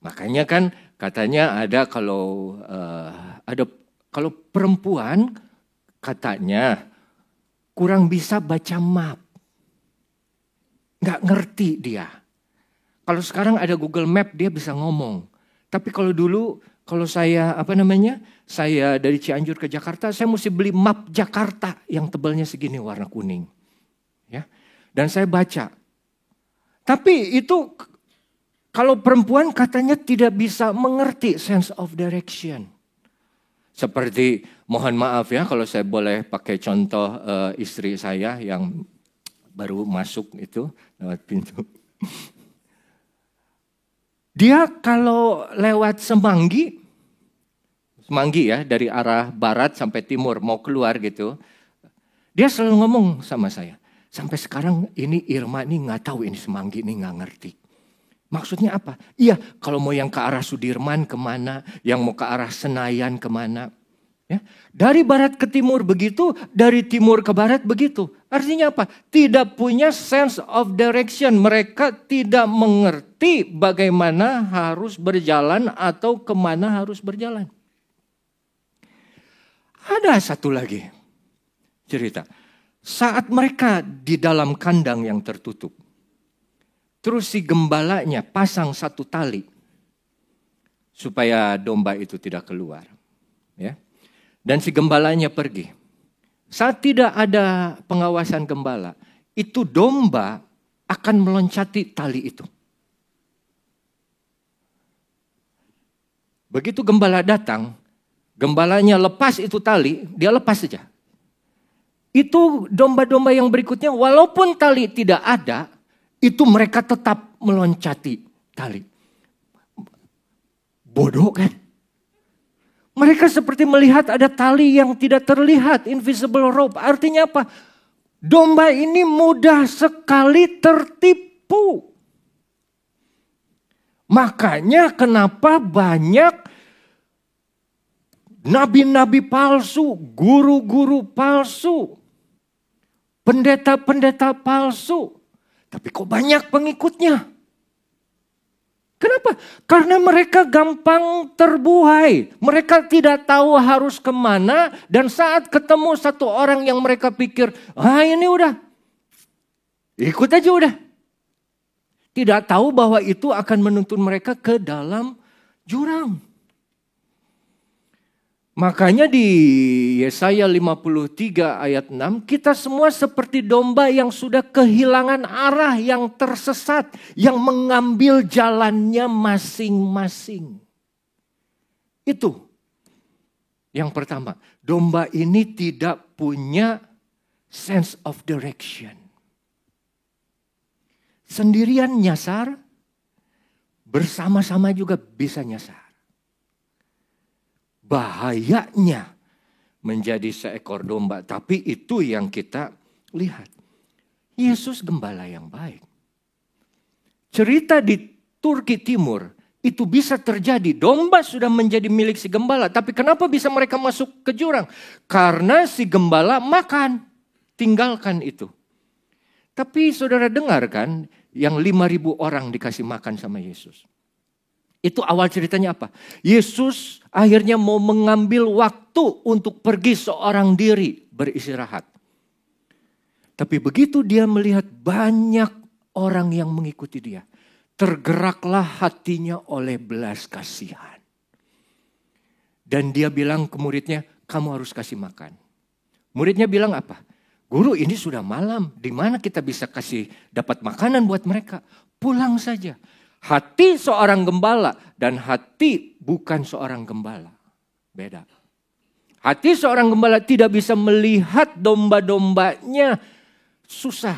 S5: Makanya kan katanya ada kalau perempuan katanya kurang bisa baca map. Nggak ngerti dia. Kalau sekarang ada Google Map dia bisa ngomong. Tapi kalau dulu kalau saya saya dari Cianjur ke Jakarta, saya mesti beli map Jakarta yang tebalnya segini warna kuning. Ya. Dan saya baca. Tapi itu kalau perempuan katanya tidak bisa mengerti sense of direction. Seperti mohon maaf ya kalau saya boleh pakai contoh istri saya yang baru masuk itu lewat pintu. Dia kalau lewat Semanggi ya dari arah barat sampai timur mau keluar gitu. Dia selalu ngomong sama saya. Sampai sekarang ini Irma ini gak tahu ini Semanggi ini gak ngerti. Maksudnya apa? Iya kalau mau yang ke arah Sudirman kemana, yang mau ke arah Senayan kemana. Ya, dari barat ke timur begitu, dari timur ke barat begitu. Artinya apa? Tidak punya sense of direction. Mereka tidak mengerti bagaimana harus berjalan atau kemana harus berjalan. Ada satu lagi cerita. Saat mereka di dalam kandang yang tertutup. Terus si gembalanya pasang satu tali. Supaya domba itu tidak keluar. Ya. Dan si gembalanya pergi. Saat tidak ada pengawasan gembala, itu domba akan meloncati tali itu. Begitu gembala datang, gembalanya lepas itu tali, dia lepas saja. Itu domba-domba yang berikutnya, walaupun tali tidak ada, itu mereka tetap meloncati tali. Bodoh kan? Mereka seperti melihat ada tali yang tidak terlihat, invisible rope. Artinya apa? Domba ini mudah sekali tertipu. Makanya kenapa banyak nabi-nabi palsu, guru-guru palsu, pendeta-pendeta palsu. Tapi kok banyak pengikutnya? Kenapa? Karena mereka gampang terbuai. Mereka tidak tahu harus kemana. Dan saat ketemu satu orang yang mereka pikir, ini udah. Ikut aja udah. Tidak tahu bahwa itu akan menuntun mereka ke dalam jurang. Makanya di Yesaya 53 ayat 6, kita semua seperti domba yang sudah kehilangan arah, yang tersesat, yang mengambil jalannya masing-masing. Itu yang pertama, domba ini tidak punya sense of direction. Sendirian nyasar, bersama-sama juga bisa nyasar. Bahayanya menjadi seekor domba. Tapi itu yang kita lihat. Yesus gembala yang baik. Cerita di Turki Timur itu bisa terjadi. Domba sudah menjadi milik si gembala. Tapi kenapa bisa mereka masuk ke jurang? Karena si gembala makan. Tinggalkan itu. Tapi saudara dengar kan yang 5.000 orang dikasih makan sama Yesus. Itu awal ceritanya apa? Yesus akhirnya mau mengambil waktu untuk pergi seorang diri beristirahat. Tapi begitu dia melihat banyak orang yang mengikuti dia, tergeraklah hatinya oleh belas kasihan. Dan dia bilang ke muridnya, kamu harus kasih makan. Muridnya bilang apa? Guru, ini sudah malam, di mana kita bisa kasih dapat makanan buat mereka? Pulang saja. Hati seorang gembala dan hati bukan seorang gembala. Beda. Hati seorang gembala tidak bisa melihat domba-dombanya susah,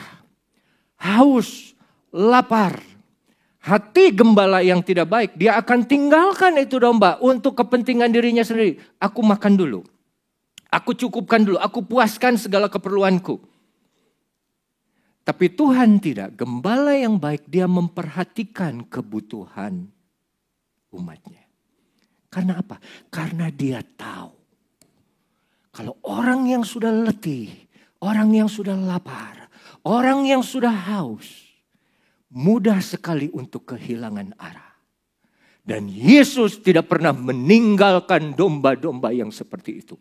S5: haus, lapar. Hati gembala yang tidak baik, dia akan tinggalkan itu domba untuk kepentingan dirinya sendiri. Aku makan dulu. Aku cukupkan dulu, aku puaskan segala keperluanku. Tapi Tuhan tidak, gembala yang baik dia memperhatikan kebutuhan umatnya. Karena apa? Karena dia tahu. Kalau orang yang sudah letih, orang yang sudah lapar, orang yang sudah haus, mudah sekali untuk kehilangan arah. Dan Yesus tidak pernah meninggalkan domba-domba yang seperti itu.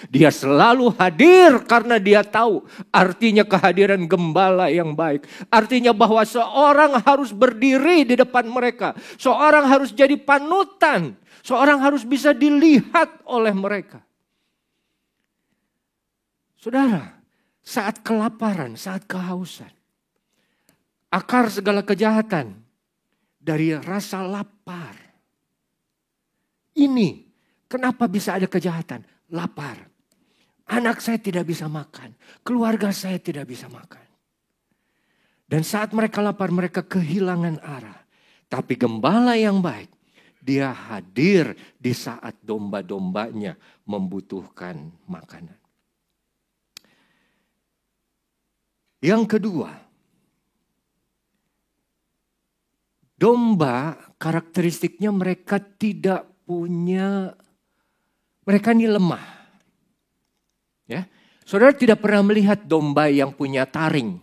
S5: Dia selalu hadir karena dia tahu artinya kehadiran gembala yang baik. Artinya bahwa seorang harus berdiri di depan mereka. Seorang harus jadi panutan. Seorang harus bisa dilihat oleh mereka. Saudara, saat kelaparan, saat kehausan, akar segala kejahatan dari rasa lapar. Ini kenapa bisa ada kejahatan? Lapar. Anak saya tidak bisa makan. Keluarga saya tidak bisa makan. Dan saat mereka lapar, mereka kehilangan arah. Tapi gembala yang baik, dia hadir di saat domba-dombanya membutuhkan makanan. Yang kedua, domba karakteristiknya mereka tidak punya, mereka ini lemah. Ya, saudara tidak pernah melihat domba yang punya taring.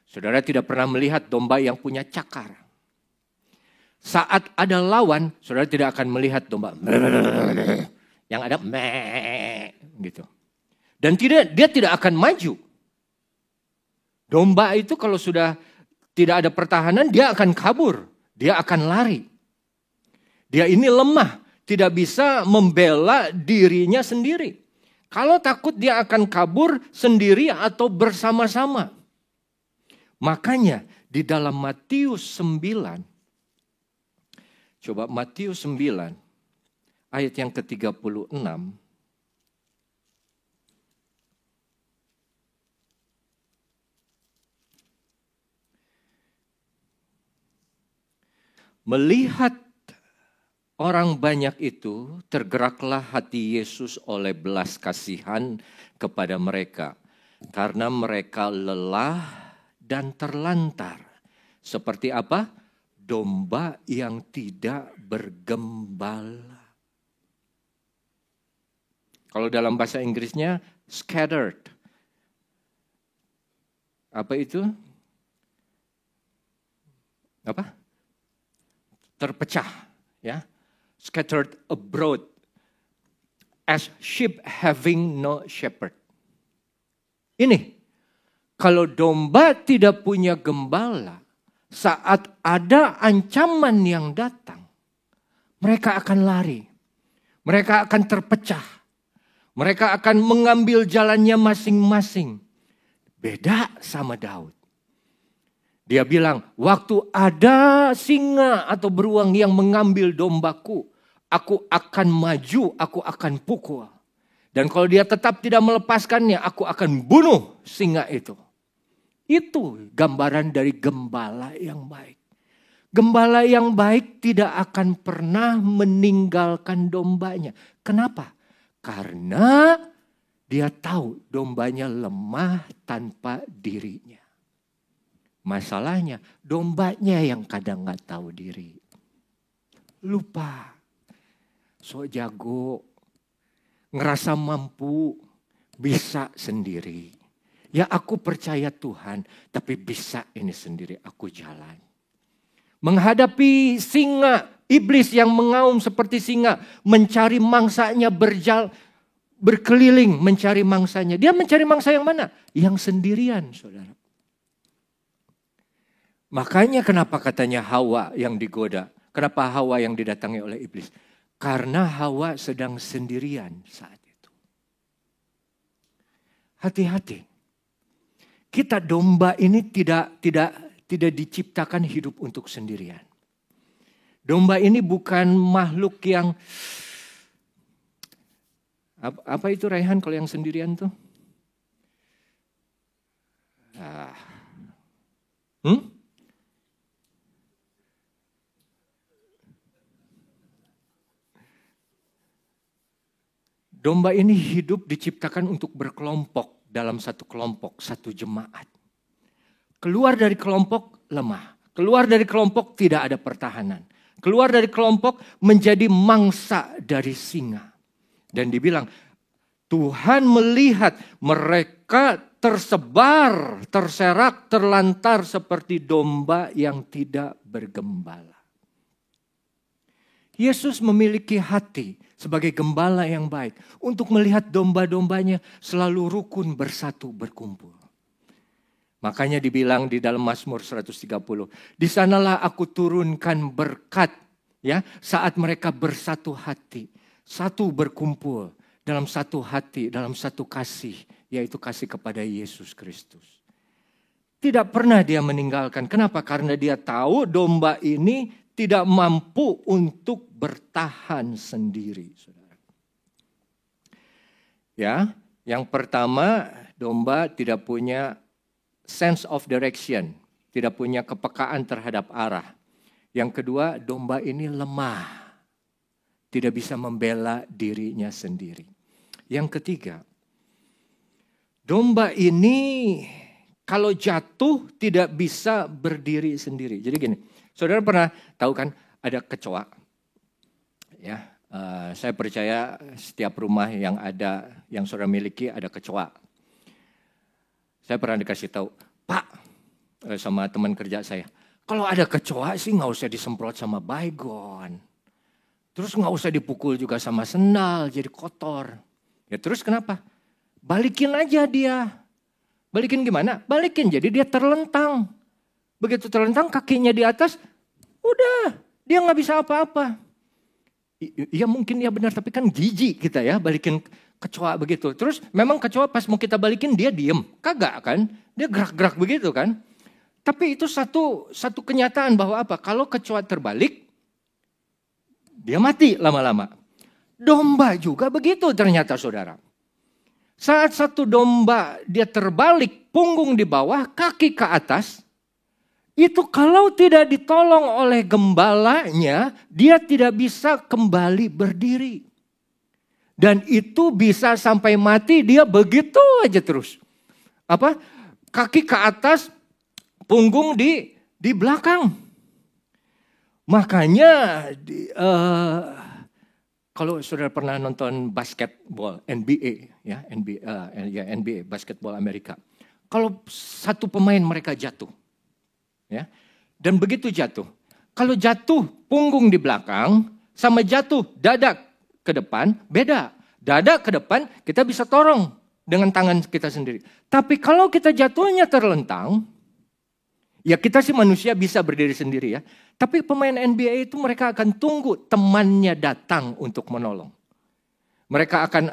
S5: Saudara tidak pernah melihat domba yang punya cakar. Saat ada lawan, saudara tidak akan melihat domba yang ada gitu. Dan dia tidak akan maju. Domba itu kalau sudah tidak ada pertahanan, dia akan kabur, dia akan lari. Dia ini lemah, tidak bisa membela dirinya sendiri. Kalau takut dia akan kabur sendiri atau bersama-sama. Makanya di dalam Matius 9, coba Matius 9 ayat yang ke-36. Melihat orang banyak itu, tergeraklah hati Yesus oleh belas kasihan kepada mereka. Karena mereka lelah dan terlantar. Seperti apa? Domba yang tidak bergembala. Kalau dalam bahasa Inggrisnya, scattered. Apa itu? Apa? Terpecah, ya. Scattered abroad as sheep having no shepherd. Ini, kalau domba tidak punya gembala, saat ada ancaman yang datang, mereka akan lari. Mereka akan terpecah. Mereka akan mengambil jalannya masing-masing. Beda sama Daud. Dia bilang, waktu ada singa atau beruang yang mengambil dombaku, aku akan maju, aku akan pukul. Dan kalau dia tetap tidak melepaskannya, aku akan bunuh singa itu. Itu gambaran dari gembala yang baik. Gembala yang baik tidak akan pernah meninggalkan dombanya. Kenapa? Karena dia tahu dombanya lemah tanpa dirinya. Masalahnya dombanya yang kadang gak tahu diri. Lupa. So jago. Ngerasa mampu. Bisa sendiri. Ya aku percaya Tuhan. Tapi bisa ini sendiri. Aku jalan. Menghadapi singa. Iblis yang mengaum seperti singa. Mencari mangsanya berkeliling mencari mangsanya. Dia mencari mangsa yang mana? Yang sendirian, saudara. Makanya kenapa katanya Hawa yang digoda. Kenapa Hawa yang didatangi oleh iblis. Karena Hawa sedang sendirian saat itu. Hati-hati. Kita domba ini tidak diciptakan hidup untuk sendirian. Domba ini bukan makhluk yang... Apa itu Raihan kalau yang sendirian tuh? Domba ini hidup diciptakan untuk berkelompok dalam satu kelompok, satu jemaat. Keluar dari kelompok lemah. Keluar dari kelompok tidak ada pertahanan. Keluar dari kelompok menjadi mangsa dari singa. Dan dibilang Tuhan melihat mereka tersebar, terserak, terlantar seperti domba yang tidak bergembala. Yesus memiliki hati sebagai gembala yang baik untuk melihat domba-dombanya selalu rukun bersatu berkumpul. Makanya dibilang di dalam Mazmur 130, di sanalah aku turunkan berkat ya saat mereka bersatu hati, satu berkumpul dalam satu hati, dalam satu kasih, yaitu kasih kepada Yesus Kristus. Tidak pernah dia meninggalkan. Kenapa? Karena dia tahu domba ini tidak mampu untuk bertahan sendiri, saudara. Ya, yang pertama, domba tidak punya sense of direction, tidak punya kepekaan terhadap arah. Yang kedua, domba ini lemah, tidak bisa membela dirinya sendiri. Yang ketiga, domba ini kalau jatuh tidak bisa berdiri sendiri. Jadi gini, saudara pernah tahu kan ada kecoa? Ya, saya percaya setiap rumah yang saudara miliki ada kecoa. Saya pernah dikasih tahu, Pak, sama teman kerja saya, kalau ada kecoa sih nggak usah disemprot sama baygon, terus nggak usah dipukul juga sama sendal, jadi kotor. Ya terus kenapa? Balikin aja dia. Balikin gimana? Balikin jadi dia terlentang. Begitu terlentang kakinya di atas, udah dia nggak bisa apa-apa. Ya mungkin ya benar, tapi kan jijik kita ya balikin kecoa begitu. Terus memang kecoa pas mau kita balikin dia diem. Kagak kan? Dia gerak-gerak begitu kan. Tapi itu satu kenyataan bahwa apa? Kalau kecoa terbalik, dia mati lama-lama. Domba juga begitu ternyata saudara. Saat satu domba dia terbalik, punggung di bawah, kaki ke atas. Itu kalau tidak ditolong oleh gembalanya, dia tidak bisa kembali berdiri. Dan itu bisa sampai mati, dia begitu aja terus. Apa? Kaki ke atas, punggung di belakang. Makanya kalau saudara pernah nonton basketball NBA, ya NBA basketball Amerika. Kalau satu pemain mereka jatuh, ya, dan begitu jatuh, kalau jatuh punggung di belakang sama jatuh dada ke depan beda. Dada ke depan kita bisa torong dengan tangan kita sendiri. Tapi kalau kita jatuhnya terlentang, ya kita sih manusia bisa berdiri sendiri ya. Tapi pemain NBA itu mereka akan tunggu temannya datang untuk menolong. Mereka akan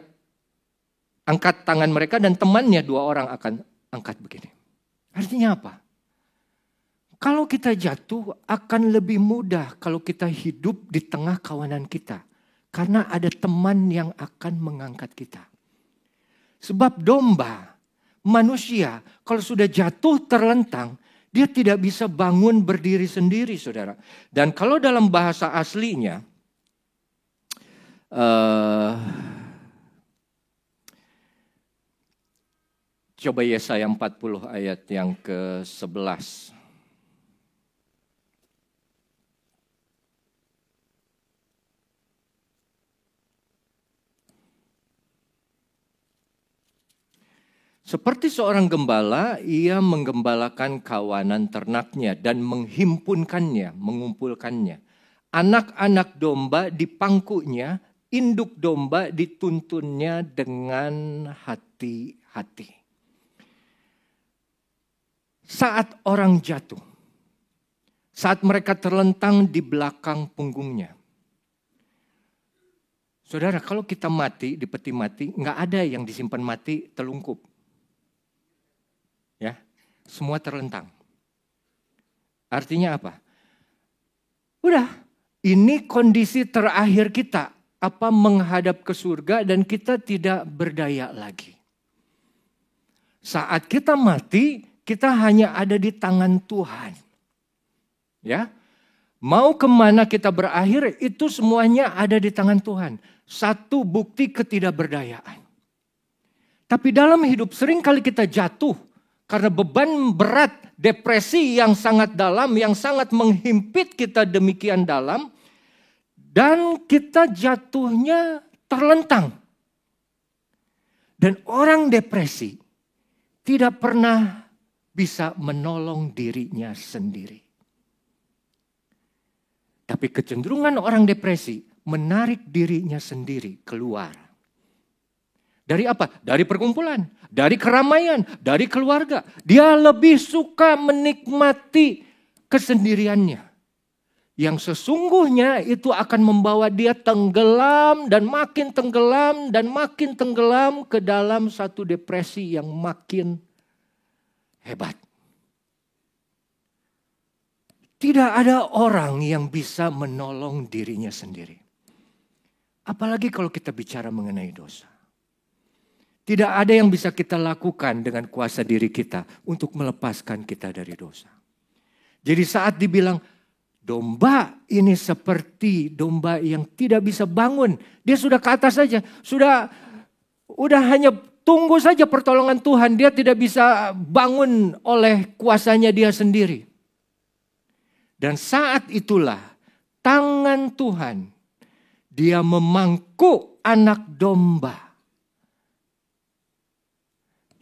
S5: angkat tangan mereka dan temannya 2 orang akan angkat begini. Artinya apa? Kalau kita jatuh akan lebih mudah kalau kita hidup di tengah kawanan kita. Karena ada teman yang akan mengangkat kita. Sebab domba, manusia kalau sudah jatuh terlentang, dia tidak bisa bangun berdiri sendiri, saudara. Dan kalau dalam bahasa aslinya, coba Yesaya 40 ayat yang ke-11. Seperti seorang gembala, ia menggembalakan kawanan ternaknya dan menghimpunkannya, mengumpulkannya. Anak-anak domba dipangkunya, induk domba dituntunnya dengan hati-hati. Saat orang jatuh, saat mereka terlentang di belakang punggungnya. Saudara, kalau kita mati di peti mati, nggak ada yang disimpan mati telungkup. Ya, semua terlentang. Artinya apa? Udah, ini kondisi terakhir kita, apa menghadap ke surga dan kita tidak berdaya lagi. Saat kita mati, kita hanya ada di tangan Tuhan. Ya, mau kemana kita berakhir itu semuanya ada di tangan Tuhan. Satu bukti ketidakberdayaan. Tapi dalam hidup sering kali kita jatuh. Karena beban berat, depresi yang sangat dalam, yang sangat menghimpit kita demikian dalam. Dan kita jatuhnya terlentang. Dan orang depresi tidak pernah bisa menolong dirinya sendiri. Tapi kecenderungan orang depresi, menarik dirinya sendiri keluar. Dari apa? Dari perkumpulan, dari keramaian, dari keluarga. Dia lebih suka menikmati kesendiriannya. Yang sesungguhnya itu akan membawa dia tenggelam dan makin tenggelam ke dalam satu depresi yang makin hebat. Tidak ada orang yang bisa menolong dirinya sendiri. Apalagi kalau kita bicara mengenai dosa. Tidak ada yang bisa kita lakukan dengan kuasa diri kita untuk melepaskan kita dari dosa. Jadi saat dibilang domba ini seperti domba yang tidak bisa bangun. Dia sudah ke atas saja. Udah hanya tunggu saja pertolongan Tuhan. Dia tidak bisa bangun oleh kuasanya dia sendiri. Dan saat itulah tangan Tuhan, dia memangku anak domba.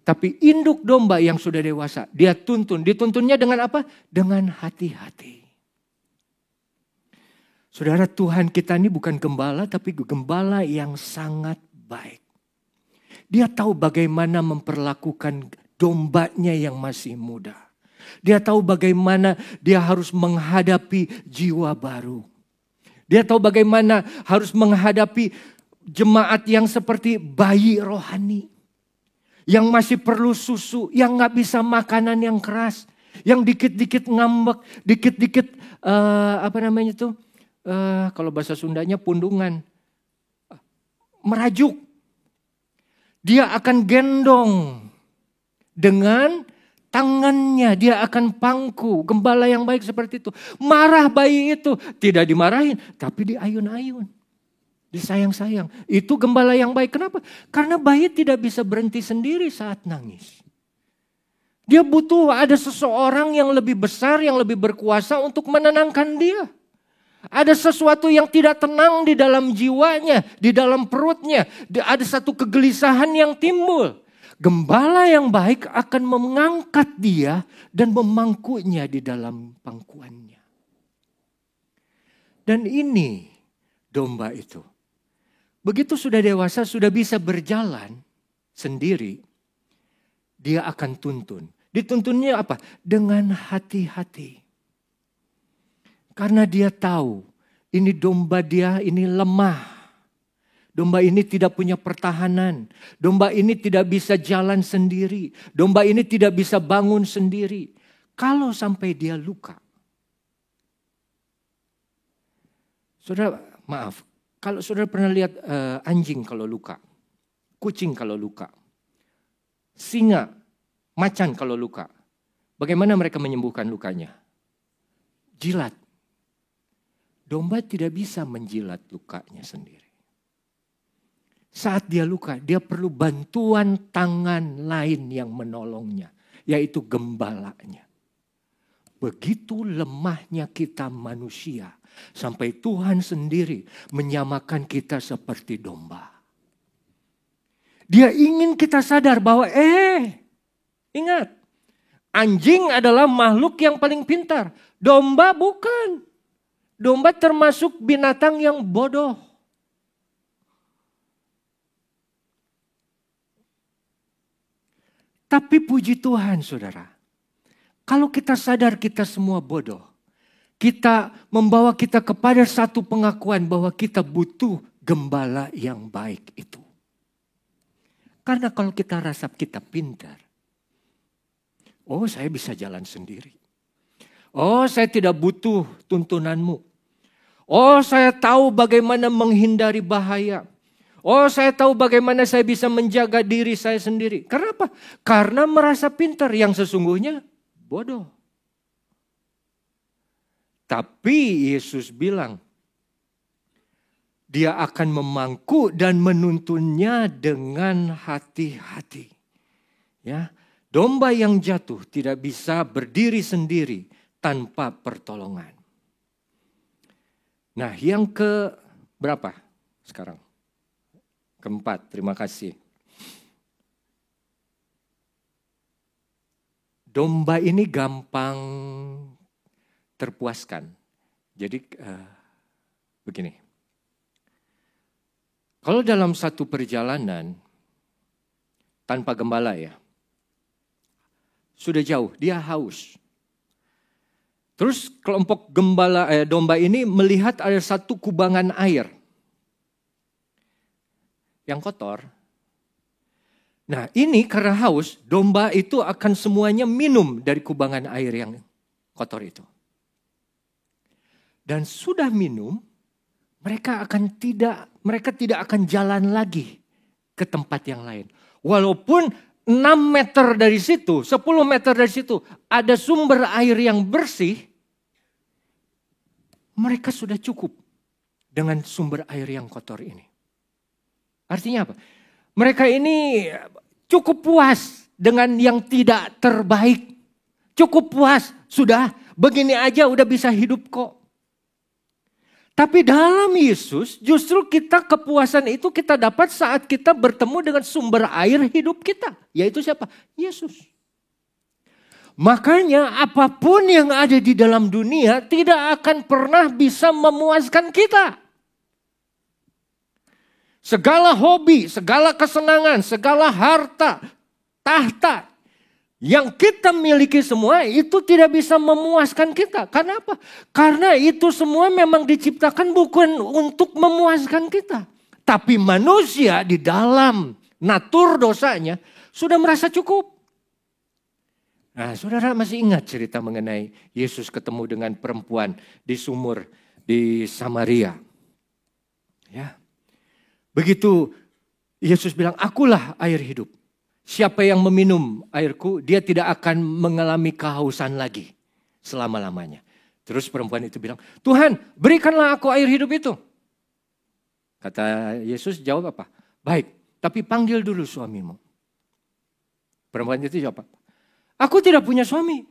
S5: Tapi induk domba yang sudah dewasa, dia tuntun. Dituntunnya dengan apa? Dengan hati-hati. Saudara, Tuhan kita ini bukan gembala, tapi gembala yang sangat baik. Dia tahu bagaimana memperlakukan dombanya yang masih muda. Dia tahu bagaimana dia harus menghadapi jiwa baru. Dia tahu bagaimana harus menghadapi jemaat yang seperti bayi rohani. Yang masih perlu susu, yang gak bisa makanan yang keras. Yang dikit-dikit ngambek, dikit-dikit kalau bahasa Sundanya pundungan. Merajuk. Dia akan gendong dengan tangannya, dia akan pangku. Gembala yang baik seperti itu. Marah bayi itu. Tidak dimarahin, tapi diayun-ayun. Disayang-sayang. Itu gembala yang baik. Kenapa? Karena bayi tidak bisa berhenti sendiri saat nangis. Dia butuh ada seseorang yang lebih besar, yang lebih berkuasa untuk menenangkan dia. Ada sesuatu yang tidak tenang di dalam jiwanya, di dalam perutnya. Ada satu kegelisahan yang timbul. Gembala yang baik akan mengangkat dia dan memangkunya di dalam pangkuannya. Dan ini domba itu. Begitu sudah dewasa, sudah bisa berjalan sendiri, dia akan tuntun. Dituntunnya apa? Dengan hati-hati. Karena dia tahu ini domba dia ini lemah. Domba ini tidak punya pertahanan. Domba ini tidak bisa jalan sendiri. Domba ini tidak bisa bangun sendiri. Kalau sampai dia luka. Saudara, maaf. Kalau saudara pernah lihat anjing kalau luka. Kucing kalau luka. Singa, macan kalau luka. Bagaimana mereka menyembuhkan lukanya? Jilat. Domba tidak bisa menjilat lukanya sendiri. Saat dia luka, dia perlu bantuan tangan lain yang menolongnya, yaitu gembalanya. Begitu lemahnya kita manusia, sampai Tuhan sendiri menyamakan kita seperti domba. Dia ingin kita sadar bahwa ingat, anjing adalah makhluk yang paling pintar, domba bukan. Domba termasuk binatang yang bodoh. Tapi puji Tuhan saudara, kalau kita sadar kita semua bodoh, kita membawa kita kepada satu pengakuan bahwa kita butuh gembala yang baik itu. Karena kalau kita rasa kita pintar, oh saya bisa jalan sendiri. Oh saya tidak butuh tuntunanmu. Oh saya tahu bagaimana menghindari bahaya. Oh saya tahu bagaimana saya bisa menjaga diri saya sendiri. Kenapa? Karena merasa pintar yang sesungguhnya bodoh. Tapi Yesus bilang, dia akan memangku dan menuntunnya dengan hati-hati. Ya, domba yang jatuh tidak bisa berdiri sendiri tanpa pertolongan. Nah, yang ke berapa sekarang? Keempat, terima kasih. Domba ini gampang terpuaskan. Jadi begini, Kalau dalam satu perjalanan tanpa gembala ya, sudah jauh, dia haus. Terus kelompok domba ini melihat ada satu kubangan air yang kotor. Nah ini karena haus, domba itu akan semuanya minum dari kubangan air yang kotor itu. Dan sudah minum, mereka tidak akan jalan lagi ke tempat yang lain. Walaupun 6 meter dari situ, 10 meter dari situ ada sumber air yang bersih, mereka sudah cukup dengan sumber air yang kotor ini. Artinya apa? Mereka ini cukup puas dengan yang tidak terbaik. Cukup puas, sudah begini aja udah bisa hidup kok. Tapi dalam Yesus justru kepuasan itu kita dapat saat kita bertemu dengan sumber air hidup kita. Yaitu siapa? Yesus. Makanya apapun yang ada di dalam dunia tidak akan pernah bisa memuaskan kita. Segala hobi, segala kesenangan, segala harta, tahta yang kita miliki semua itu tidak bisa memuaskan kita. Karena apa? Karena itu semua memang diciptakan bukan untuk memuaskan kita. Tapi manusia di dalam natur dosanya sudah merasa cukup. Nah, saudara masih ingat cerita mengenai Yesus ketemu dengan perempuan di sumur di Samaria. Ya. Begitu Yesus bilang, akulah air hidup. Siapa yang meminum airku, dia tidak akan mengalami kehausan lagi selama-lamanya. Terus perempuan itu bilang, Tuhan berikanlah aku air hidup itu. Kata Yesus jawab apa? Baik, tapi panggil dulu suamimu. Perempuan itu jawab apa? Aku tidak punya suami.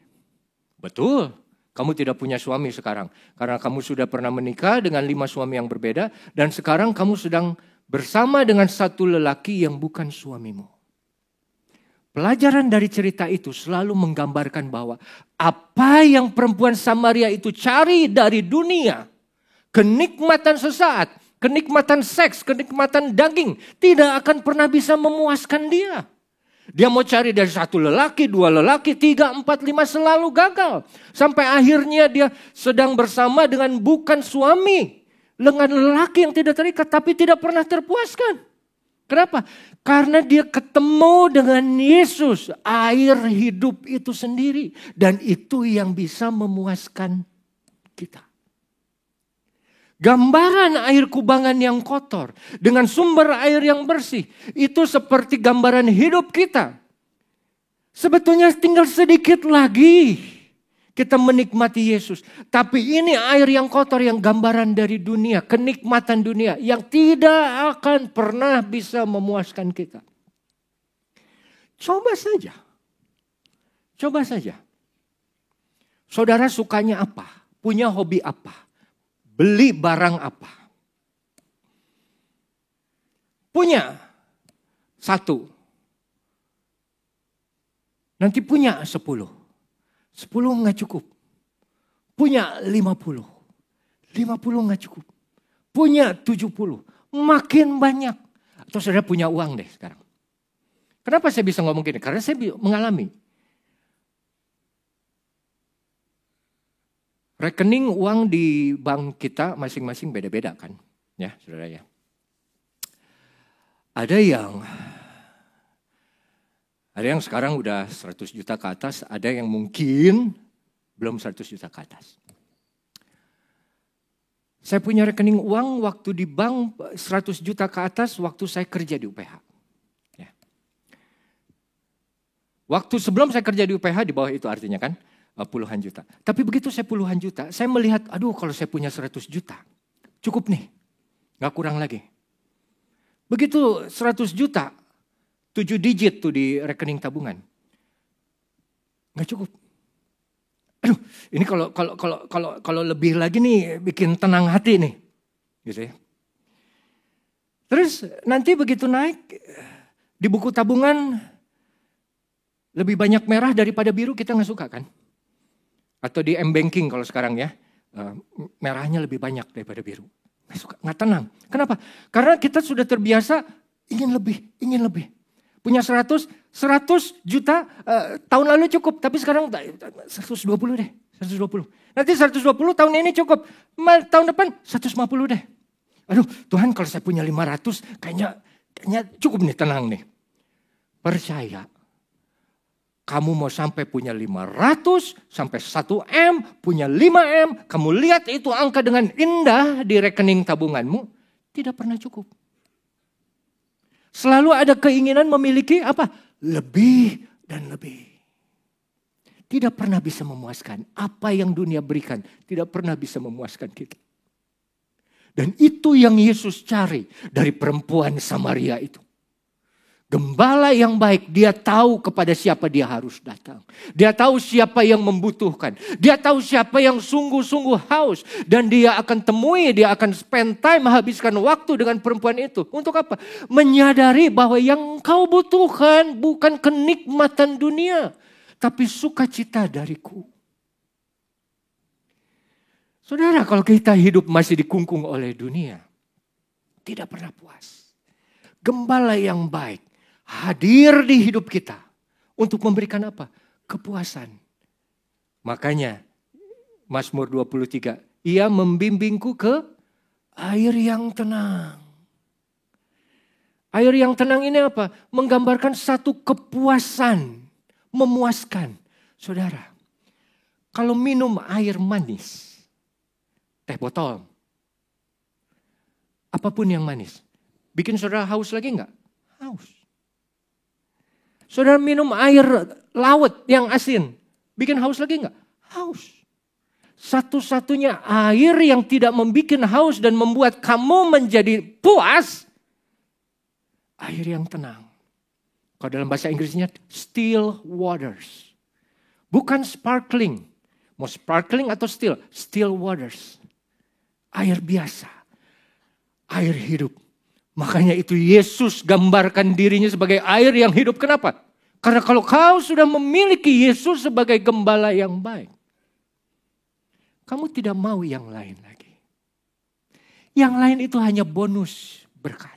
S5: Betul, kamu tidak punya suami sekarang. Karena kamu sudah pernah menikah dengan 5 suami yang berbeda. Dan sekarang kamu sedang bersama dengan satu lelaki yang bukan suamimu. Pelajaran dari cerita itu selalu menggambarkan bahwa apa yang perempuan Samaria itu cari dari dunia, kenikmatan sesaat, kenikmatan seks, kenikmatan daging, tidak akan pernah bisa memuaskan dia. Dia mau cari dari 1 lelaki, 2 lelaki, 3, 4, 5 selalu gagal. Sampai akhirnya dia sedang bersama dengan bukan suami, dengan lelaki yang tidak terikat tapi tidak pernah terpuaskan. Kenapa? Karena dia ketemu dengan Yesus, air hidup itu sendiri. Dan itu yang bisa memuaskan kita. Gambaran air kubangan yang kotor dengan sumber air yang bersih, itu seperti gambaran hidup kita. Sebetulnya tinggal sedikit lagi kita menikmati Yesus. Tapi ini air yang kotor yang gambaran dari dunia. Kenikmatan dunia yang tidak akan pernah bisa memuaskan kita. Coba saja. Coba saja. Saudara sukanya apa? Punya hobi apa? Beli barang apa? Punya 1. Nanti punya 10. 10 nggak cukup. Punya 50. 50 nggak cukup. Punya 70. Makin banyak. Atau saudara punya uang deh sekarang. Kenapa saya bisa ngomong gini? Karena saya mengalami. Rekening uang di bank kita masing-masing beda-beda kan. Ya saudara ya. Ada yang sekarang udah 100 juta ke atas, ada yang mungkin belum 100 juta ke atas. Saya punya rekening uang waktu di bank 100 juta ke atas waktu saya kerja di UPH. Ya. Waktu sebelum saya kerja di UPH di bawah itu artinya kan puluhan juta. Tapi begitu saya puluhan juta, saya melihat aduh kalau saya punya 100 juta cukup nih, gak kurang lagi. Begitu 100 juta, 7 digit tuh di rekening tabungan. Nggak cukup. Aduh, ini kalau lebih lagi nih bikin tenang hati nih. Gitu ya. Terus nanti begitu naik di buku tabungan lebih banyak merah daripada biru, kita nggak suka kan? Atau di M-Banking kalau sekarang ya, merahnya lebih banyak daripada biru. nggak tenang. Kenapa? Karena kita sudah terbiasa ingin lebih. Punya 100 juta tahun lalu cukup, tapi sekarang 120 deh, 120. Nanti 120 tahun ini cukup, tahun depan 150 deh. Aduh Tuhan, kalau saya punya 500 kayaknya cukup nih, tenang nih. Percaya, kamu mau sampai punya 500, sampai 1M, punya 5M, kamu lihat itu angka dengan indah di rekening tabunganmu, tidak pernah cukup. Selalu ada keinginan memiliki apa? Lebih dan lebih. Tidak pernah bisa memuaskan. Apa yang dunia berikan tidak pernah bisa memuaskan kita. Dan itu yang Yesus cari dari perempuan Samaria itu. Gembala yang baik, dia tahu kepada siapa dia harus datang. Dia tahu siapa yang membutuhkan. Dia tahu siapa yang sungguh-sungguh haus. Dan dia akan temui, dia akan spend time, menghabiskan waktu dengan perempuan itu. Untuk apa? Menyadari bahwa yang kau butuhkan bukan kenikmatan dunia, tapi sukacita dariku. Saudara, kalau kita hidup masih dikungkung oleh dunia, tidak pernah puas. Gembala yang baik hadir di hidup kita untuk memberikan apa? Kepuasan. Makanya Mazmur 23, ia membimbingku ke air yang tenang. Air yang tenang ini apa? Menggambarkan satu kepuasan, memuaskan. Saudara, kalau minum air manis, teh botol, apapun yang manis, bikin saudara haus lagi enggak? Haus. Saudara minum air laut yang asin, bikin haus lagi enggak? Haus. Satu-satunya air yang tidak membuat haus dan membuat kamu menjadi puas, air yang tenang. Kalau dalam bahasa Inggrisnya still waters. Bukan sparkling. Mau sparkling atau still waters. Air biasa. Air hidup. Makanya itu Yesus gambarkan dirinya sebagai air yang hidup. Kenapa? Karena kalau kau sudah memiliki Yesus sebagai gembala yang baik, kamu tidak mau yang lain lagi. Yang lain itu hanya bonus berkat.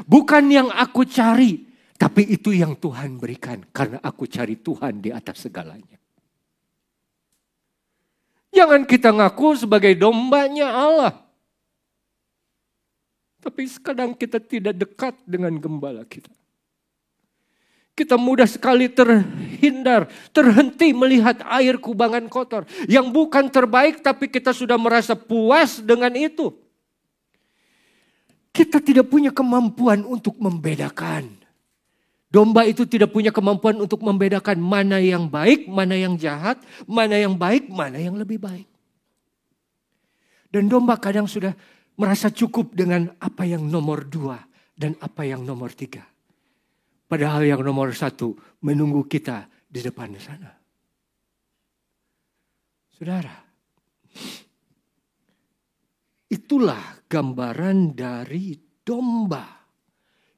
S5: Bukan yang aku cari, tapi itu yang Tuhan berikan. Karena aku cari Tuhan di atas segalanya. Jangan kita ngaku sebagai dombanya Allah. Tapi kadang kita tidak dekat dengan gembala kita. Kita mudah sekali terhenti melihat air kubangan kotor. Yang bukan terbaik tapi kita sudah merasa puas dengan itu. Kita tidak punya kemampuan untuk membedakan. Domba itu tidak punya kemampuan untuk membedakan mana yang baik, mana yang jahat, mana yang baik, mana yang lebih baik. Dan domba kadang sudah merasa cukup dengan apa yang nomor 2 dan apa yang nomor 3. Padahal yang nomor 1 menunggu kita di depan sana. Saudara, itulah gambaran dari domba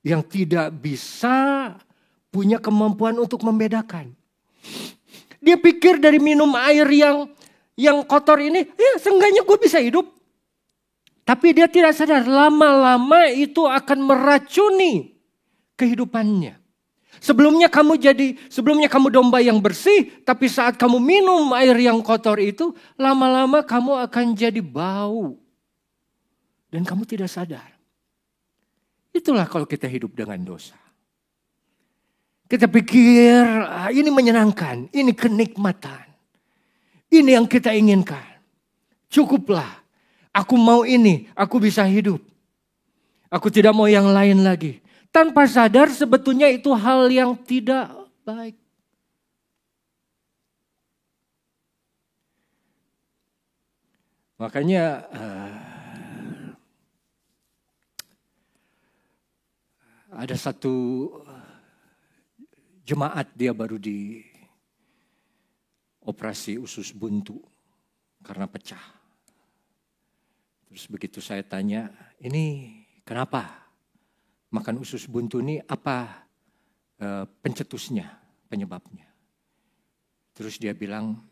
S5: yang tidak bisa punya kemampuan untuk membedakan. Dia pikir dari minum air yang kotor ini, ya seenggaknya gue bisa hidup. Tapi dia tidak sadar lama-lama itu akan meracuni kehidupannya. Sebelumnya kamu domba yang bersih, tapi saat kamu minum air yang kotor itu, lama-lama kamu akan jadi bau. Dan kamu tidak sadar. Itulah kalau kita hidup dengan dosa. Kita pikir ini menyenangkan, ini kenikmatan. Ini yang kita inginkan. Cukuplah. Aku mau ini, aku bisa hidup. Aku tidak mau yang lain lagi. Tanpa sadar sebetulnya itu hal yang tidak baik. Makanya ada satu jemaat, dia baru di operasi usus buntu karena pecah. Terus begitu saya tanya, ini kenapa makan usus buntu ini, apa pencetusnya, penyebabnya? Terus dia bilang,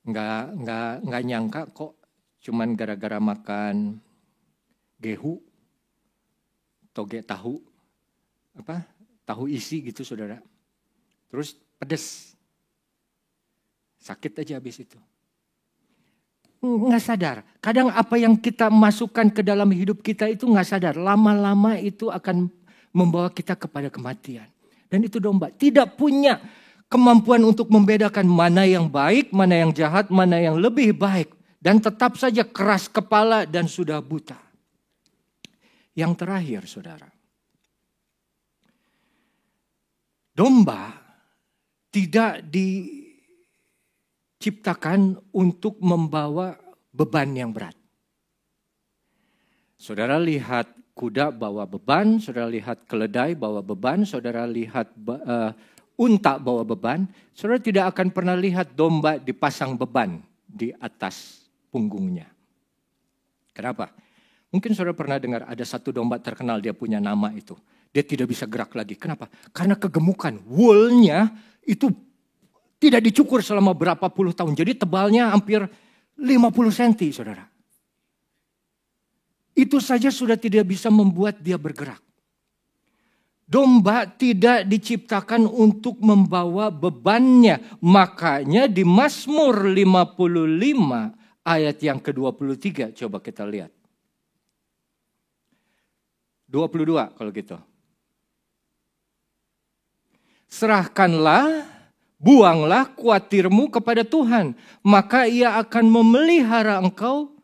S5: nggak nyangka kok cuman gara-gara makan gehu, toge tahu, tahu isi gitu saudara. Terus pedes, sakit aja habis itu. Nggak sadar. Kadang apa yang kita masukkan ke dalam hidup kita itu nggak sadar. Lama-lama itu akan membawa kita kepada kematian. Dan itu domba tidak punya kemampuan untuk membedakan mana yang baik, mana yang jahat, mana yang lebih baik. Dan tetap saja keras kepala dan sudah buta. Yang terakhir saudara. Domba tidak diciptakan untuk membawa beban yang berat. Saudara lihat kuda bawa beban, saudara lihat keledai bawa beban, saudara lihat unta bawa beban. Saudara tidak akan pernah lihat domba dipasang beban di atas punggungnya. Kenapa? Mungkin saudara pernah dengar ada satu domba terkenal, dia punya nama itu. Dia tidak bisa gerak lagi. Kenapa? Karena kegemukan. Woolnya itu tidak dicukur selama berapa puluh tahun. Jadi tebalnya hampir 50 cm, saudara. Itu saja sudah tidak bisa membuat dia bergerak. Domba tidak diciptakan untuk membawa bebannya. Makanya di Mazmur 55 ayat yang ke-23. Coba kita lihat. 22 kalau gitu. Serahkanlah, buanglah khawatirmu kepada Tuhan. Maka ia akan memelihara engkau.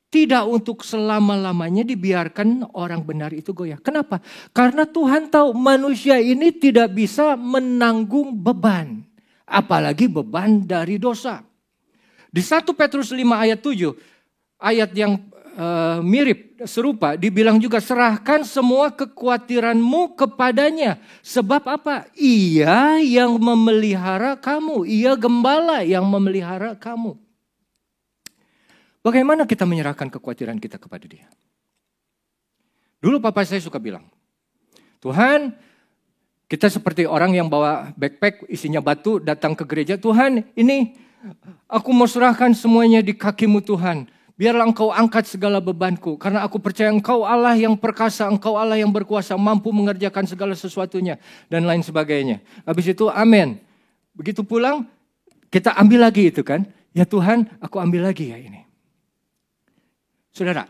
S5: Tidak untuk selama-lamanya dibiarkan orang benar itu goyah. Kenapa? Karena Tuhan tahu manusia ini tidak bisa menanggung beban. Apalagi beban dari dosa. Di 1 Petrus 5 ayat 7. Ayat yang mirip, serupa, dibilang juga serahkan semua kekhawatiranmu kepadanya. Sebab apa? Ia yang memelihara kamu. Ia gembala yang memelihara kamu. Bagaimana kita menyerahkan kekhawatiran kita kepada dia? Dulu papa saya suka bilang, Tuhan, kita seperti orang yang bawa backpack isinya batu datang ke gereja. Tuhan, ini aku mau serahkan semuanya di kakimu Tuhan. Biarlah engkau angkat segala bebanku. Karena aku percaya engkau Allah yang perkasa, engkau Allah yang berkuasa, mampu mengerjakan segala sesuatunya. Dan lain sebagainya. Habis itu amin. Begitu pulang, kita ambil lagi itu kan. Ya Tuhan, aku ambil lagi ya ini. Saudara,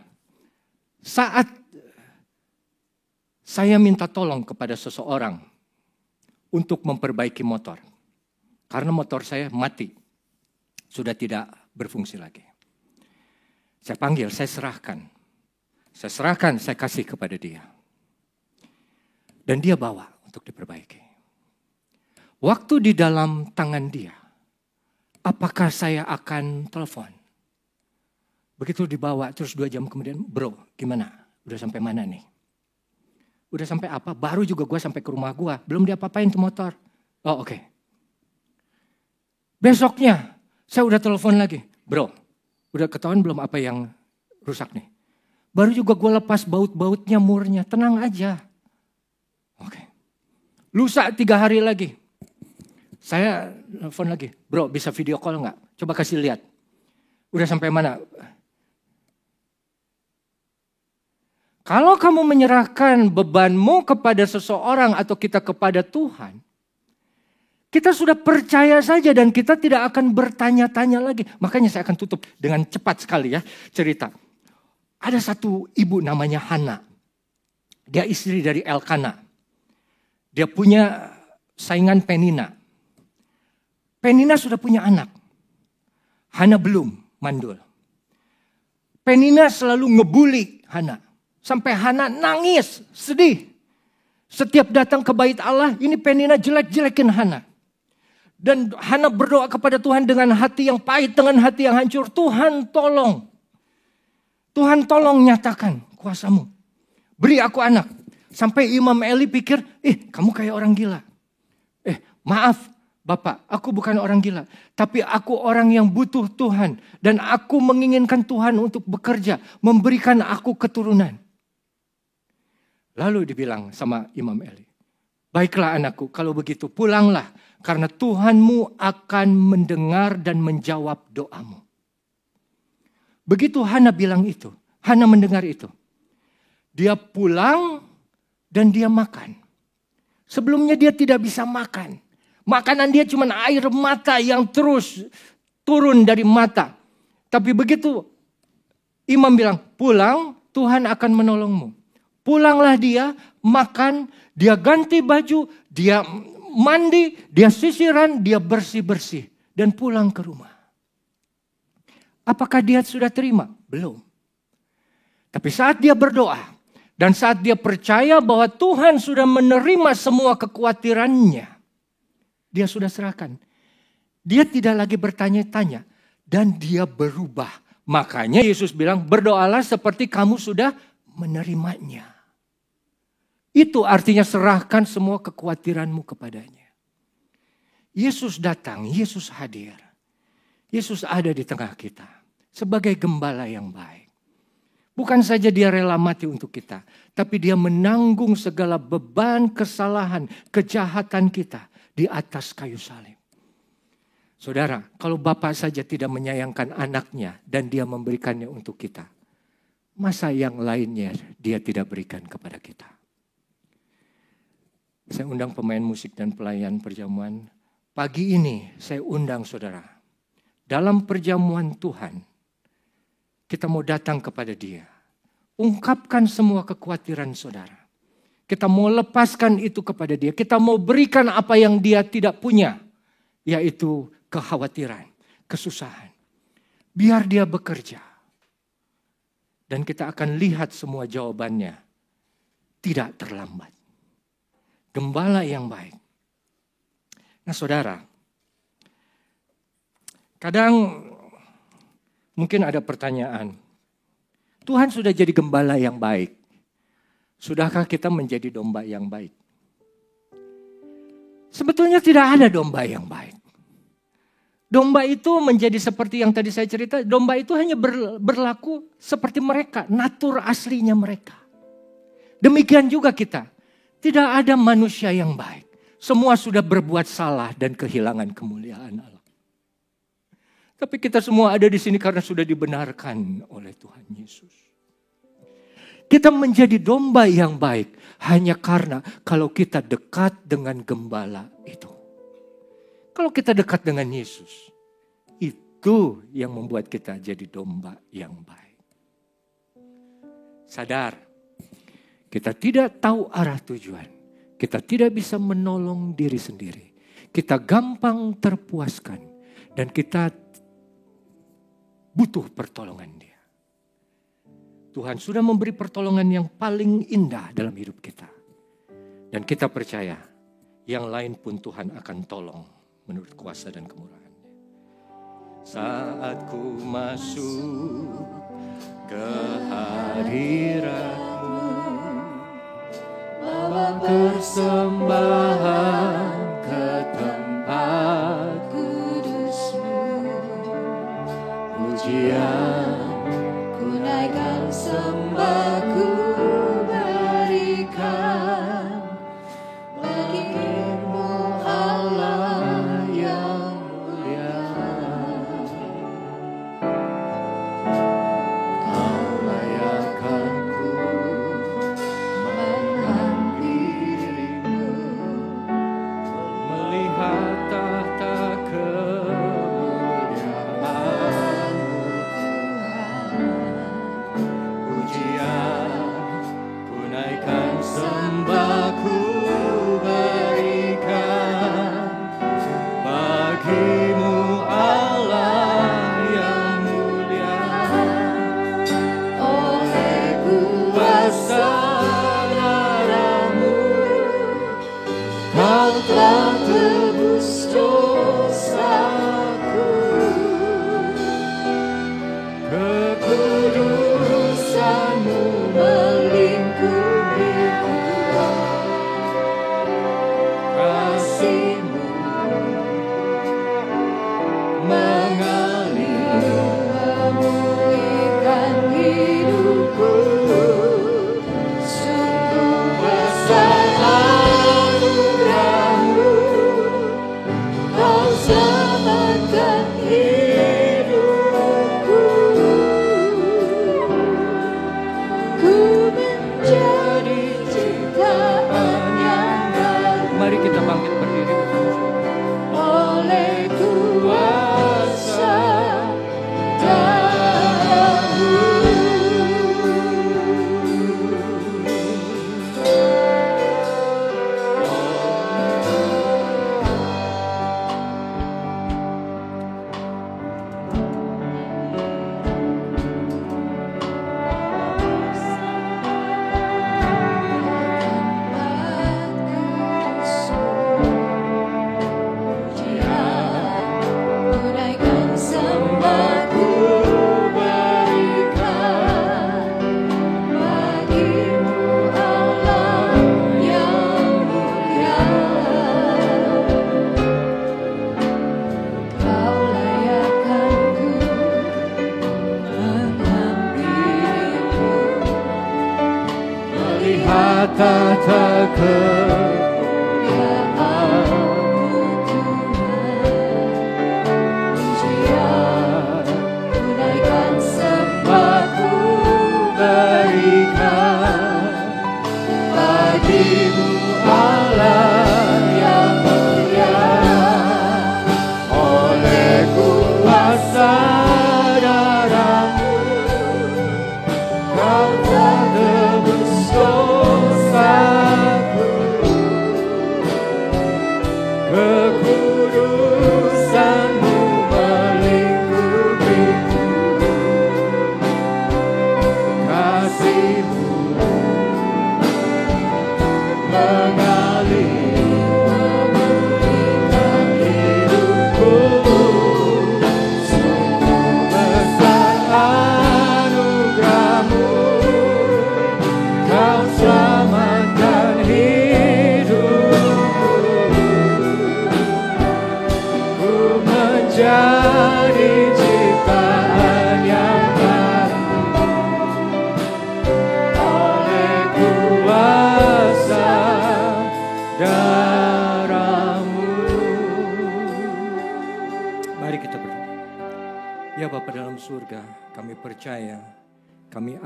S5: saat saya minta tolong kepada seseorang untuk memperbaiki motor. Karena motor saya mati. Sudah tidak berfungsi lagi. Saya panggil, saya serahkan. Saya kasih kepada dia. Dan dia bawa untuk diperbaiki. Waktu di dalam tangan dia, apakah saya akan telepon? Begitu dibawa, terus 2 jam kemudian, bro, gimana? Udah sampai mana nih? Udah sampai apa? Baru juga gue sampai ke rumah gue, belum diapa-apain tuh motor. Oh oke. Besoknya, saya udah telepon lagi, bro. Udah ketahuan belum apa yang rusak nih? Baru juga gue lepas baut-bautnya, murnya. Tenang aja. Oke. Lusa 3 hari lagi. Saya telepon lagi. Bro, bisa video call gak? Coba kasih lihat. Udah sampai mana? Kalau kamu menyerahkan bebanmu kepada seseorang atau kita kepada Tuhan, kita sudah percaya saja dan kita tidak akan bertanya-tanya lagi. Makanya saya akan tutup dengan cepat sekali ya cerita. Ada satu ibu namanya Hana. Dia istri dari Elkana. Dia punya saingan Penina. Penina sudah punya anak. Hana belum, mandul. Penina selalu ngebully Hana. Sampai Hana nangis, sedih. Setiap datang ke bait Allah, ini Penina jelek-jelekin Hana. Dan Hana berdoa kepada Tuhan dengan hati yang pahit, dengan hati yang hancur. Tuhan tolong. Tuhan tolong nyatakan kuasamu. Beri aku anak. Sampai Imam Eli pikir, kamu kayak orang gila. Maaf Bapak, aku bukan orang gila. Tapi aku orang yang butuh Tuhan. Dan aku menginginkan Tuhan untuk bekerja. Memberikan aku keturunan. Lalu dibilang sama Imam Eli. Baiklah anakku, kalau begitu pulanglah. Karena Tuhanmu akan mendengar dan menjawab doamu. Begitu Hana bilang itu, Hana mendengar itu. Dia pulang dan dia makan. Sebelumnya dia tidak bisa makan. Makanan dia cuma air mata yang terus turun dari mata. Tapi begitu imam bilang, pulang, Tuhan akan menolongmu. Pulanglah dia, makan, dia ganti baju, dia mandi, dia sisiran, dia bersih-bersih. Dan pulang ke rumah. Apakah dia sudah terima? Belum. Tapi saat dia berdoa, dan saat dia percaya bahwa Tuhan sudah menerima semua kekhawatirannya, dia sudah serahkan. Dia tidak lagi bertanya-tanya, dan dia berubah. Makanya Yesus bilang, berdoalah seperti kamu sudah menerimanya. Itu artinya serahkan semua kekhawatiranmu kepadanya. Yesus datang, Yesus hadir. Yesus ada di tengah kita sebagai gembala yang baik. Bukan saja dia rela mati untuk kita, tapi dia menanggung segala beban, kesalahan, kejahatan kita di atas kayu salib. Saudara, kalau Bapa saja tidak menyayangkan anaknya dan dia memberikannya untuk kita, masa yang lainnya dia tidak berikan kepada kita? Saya undang pemain musik dan pelayan perjamuan. Pagi ini saya undang saudara. Dalam perjamuan Tuhan, kita mau datang kepada Dia. Ungkapkan semua kekhawatiran saudara. Kita mau lepaskan itu kepada Dia. Kita mau berikan apa yang Dia tidak punya. Yaitu kekhawatiran, kesusahan. Biar Dia bekerja. Dan kita akan lihat semua jawabannya. Tidak terlambat. Gembala yang baik. Nah saudara, kadang mungkin ada pertanyaan. Tuhan sudah jadi gembala yang baik. Sudahkah kita menjadi domba yang baik? Sebetulnya tidak ada domba yang baik. Domba itu menjadi seperti yang tadi saya cerita. Domba itu hanya berlaku seperti mereka. Natur aslinya mereka. Demikian juga kita. Tidak ada manusia yang baik. Semua sudah berbuat salah dan kehilangan kemuliaan Allah. Tapi kita semua ada di sini karena sudah dibenarkan oleh Tuhan Yesus. Kita menjadi domba yang baik hanya karena kalau kita dekat dengan gembala itu. Kalau kita dekat dengan Yesus, itu yang membuat kita jadi domba yang baik. Sadar, kita tidak tahu arah tujuan. Kita tidak bisa menolong diri sendiri. Kita gampang terpuaskan. Dan kita butuh pertolongan Dia. Tuhan sudah memberi pertolongan yang paling indah dalam hidup kita. Dan kita percaya yang lain pun Tuhan akan tolong menurut kuasa dan kemurahan-Nya. Saat ku masuk ke hadirat-Mu, bawa persembahan ke tempat kudus-Mu, pujian ku naikkan, sembah ku berikan bagimu Allah yang mulia. Kau layakkanku melihat tahta kemuliaan-Mu Tuhan. Pujian ku naikkan, sembah ku berikan bagimu Allah yang mulia. Oleh kuasa darah-Mu Kau telah tebus dosaku. Kekudusan-Mu melingkupiku. Kasih-Mu mengalir, memulihkan hidupku. Sungguh besar anugerah-Mu, Kau selamatkan hidupku. Ku menjadi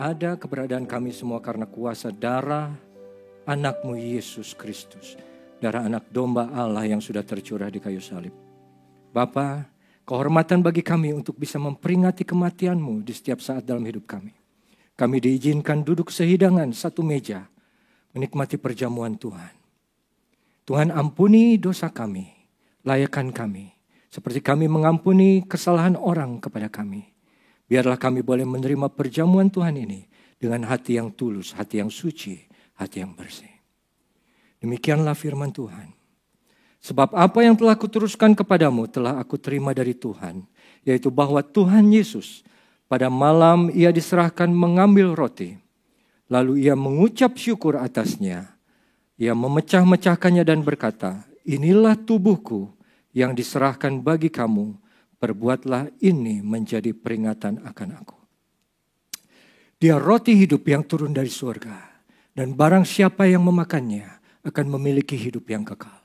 S5: Ada keberadaan kami semua karena kuasa darah anak-Mu Yesus Kristus. Darah anak domba Allah yang sudah tercurah di kayu salib. Bapa, kehormatan bagi kami untuk bisa memperingati kematian-Mu di setiap saat dalam hidup kami. Kami diizinkan duduk sehidangan satu meja, menikmati perjamuan Tuhan. Tuhan ampuni dosa kami, layakkan kami, seperti kami mengampuni kesalahan orang kepada kami. Biarlah kami boleh menerima perjamuan Tuhan ini dengan hati yang tulus, hati yang suci, hati yang bersih. Demikianlah firman Tuhan. Sebab apa yang telah kuteruskan kepadamu telah aku terima dari Tuhan, yaitu bahwa Tuhan Yesus pada malam ia diserahkan mengambil roti. Lalu ia mengucap syukur atasnya. Ia memecah-mecahkannya dan berkata, inilah tubuhku yang diserahkan bagi kamu. Perbuatlah ini menjadi peringatan akan aku. Dia roti hidup yang turun dari surga. Dan barang siapa yang memakannya akan memiliki hidup yang kekal.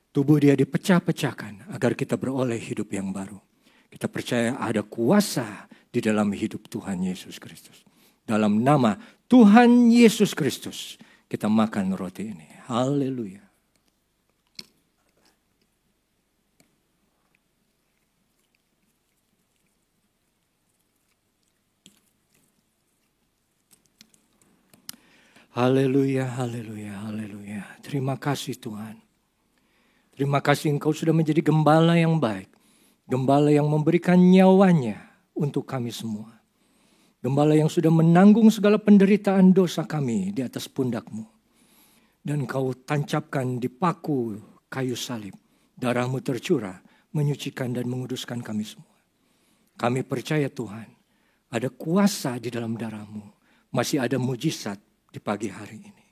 S5: Tubuh dia dipecah-pecahkan agar kita beroleh hidup yang baru. Kita percaya ada kuasa di dalam hidup Tuhan Yesus Kristus. Dalam nama Tuhan Yesus Kristus kita makan roti ini. Haleluya. Haleluya, haleluya, haleluya. Terima kasih Tuhan. Terima kasih Engkau sudah menjadi gembala yang baik. Gembala yang memberikan nyawanya untuk kami semua. Gembala yang sudah menanggung segala penderitaan dosa kami di atas pundak-Mu. Dan Engkau tancapkan di paku kayu salib. Darah-Mu tercurah, menyucikan dan menguduskan kami semua. Kami percaya Tuhan, ada kuasa di dalam darah-Mu. Masih ada mujizat di pagi hari ini.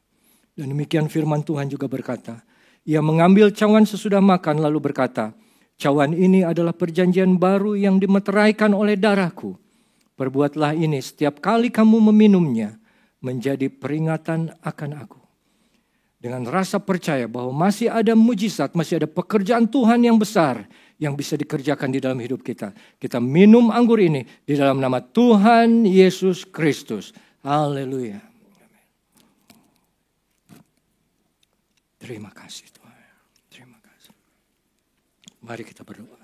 S5: Dan demikian firman Tuhan juga berkata, ia mengambil cawan sesudah makan lalu berkata, cawan ini adalah perjanjian baru yang dimeteraikan oleh darahku. Perbuatlah ini setiap kali kamu meminumnya menjadi peringatan akan aku. Dengan rasa percaya bahwa masih ada mujizat, masih ada pekerjaan Tuhan yang besar yang bisa dikerjakan di dalam hidup kita. Kita minum anggur ini di dalam nama Tuhan Yesus Kristus. Haleluya. Terima kasih Tuhan. Terima kasih. Mari kita berdoa.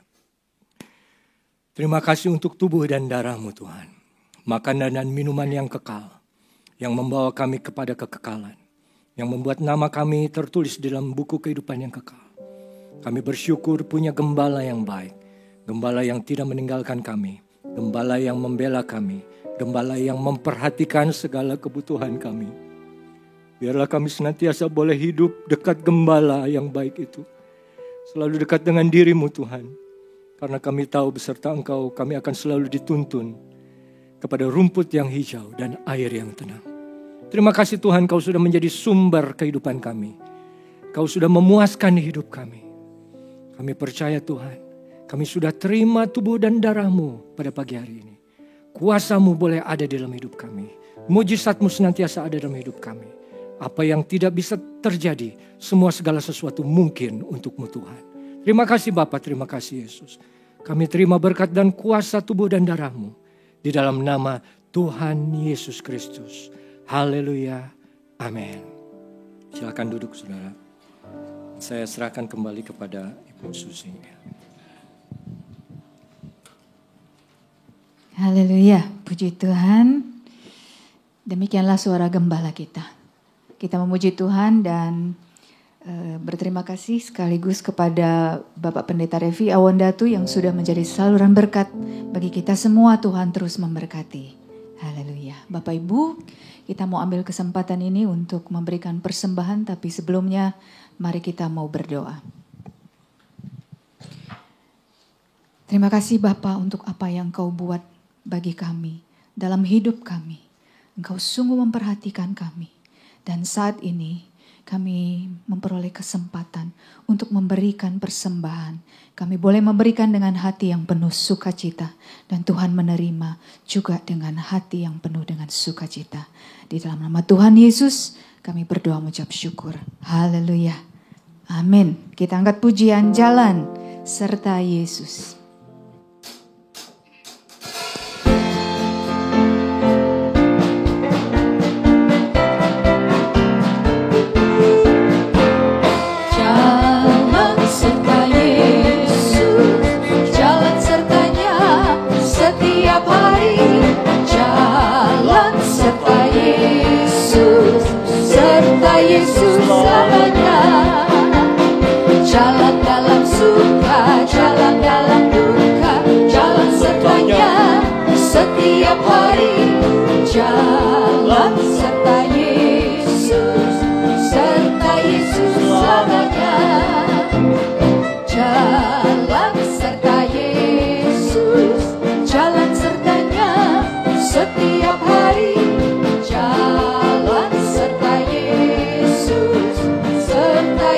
S5: Terima kasih untuk tubuh dan darah-Mu Tuhan. Makanan dan minuman yang kekal. Yang membawa kami kepada kekekalan. Yang membuat nama kami tertulis dalam buku kehidupan yang kekal. Kami bersyukur punya gembala yang baik. Gembala yang tidak meninggalkan kami. Gembala yang membela kami. Gembala yang memperhatikan segala kebutuhan kami. Biarlah kami senantiasa boleh hidup dekat gembala yang baik itu. Selalu dekat dengan diri-Mu Tuhan. Karena kami tahu beserta Engkau kami akan selalu dituntun kepada rumput yang hijau dan air yang tenang. Terima kasih Tuhan, Kau sudah menjadi sumber kehidupan kami. Kau sudah memuaskan hidup kami. Kami percaya Tuhan, kami sudah terima tubuh dan darah-Mu pada pagi hari ini. Kuasa-Mu boleh ada dalam hidup kami. Mujizat-Mu senantiasa ada dalam hidup kami. Apa yang tidak bisa terjadi, semua segala sesuatu mungkin untuk-Mu Tuhan. Terima kasih Bapa, terima kasih Yesus. Kami terima berkat dan kuasa tubuh dan darah-Mu. Di dalam nama Tuhan Yesus Kristus. Haleluya. Amin. Silakan duduk saudara. Saya serahkan kembali kepada Ibu Susi.
S1: Haleluya, puji Tuhan. Demikianlah suara gembala kita. Kita memuji Tuhan dan berterima kasih sekaligus kepada Bapak Pendeta Revi Awandatu yang sudah menjadi saluran berkat bagi kita semua. Tuhan terus memberkati. Haleluya. Bapak Ibu, kita mau ambil kesempatan ini untuk memberikan persembahan, tapi sebelumnya mari kita mau berdoa. Terima kasih Bapa untuk apa yang Kau buat bagi kami dalam hidup kami. Engkau sungguh memperhatikan kami. Dan saat ini kami memperoleh kesempatan untuk memberikan persembahan. Kami boleh memberikan dengan hati yang penuh sukacita. Dan Tuhan menerima juga dengan hati yang penuh dengan sukacita. Di dalam nama Tuhan Yesus kami berdoa mengucap syukur. Haleluya. Amin. Kita angkat pujian Jalan Serta Yesus.
S3: Yesus selamanya. Jalan dalam suka, jalan dalam duka, jalan sertanya setiap hari. Jalan serta Yesus selamanya. Jalan serta Yesus, jalan sertanya setiap hari. Jalan serta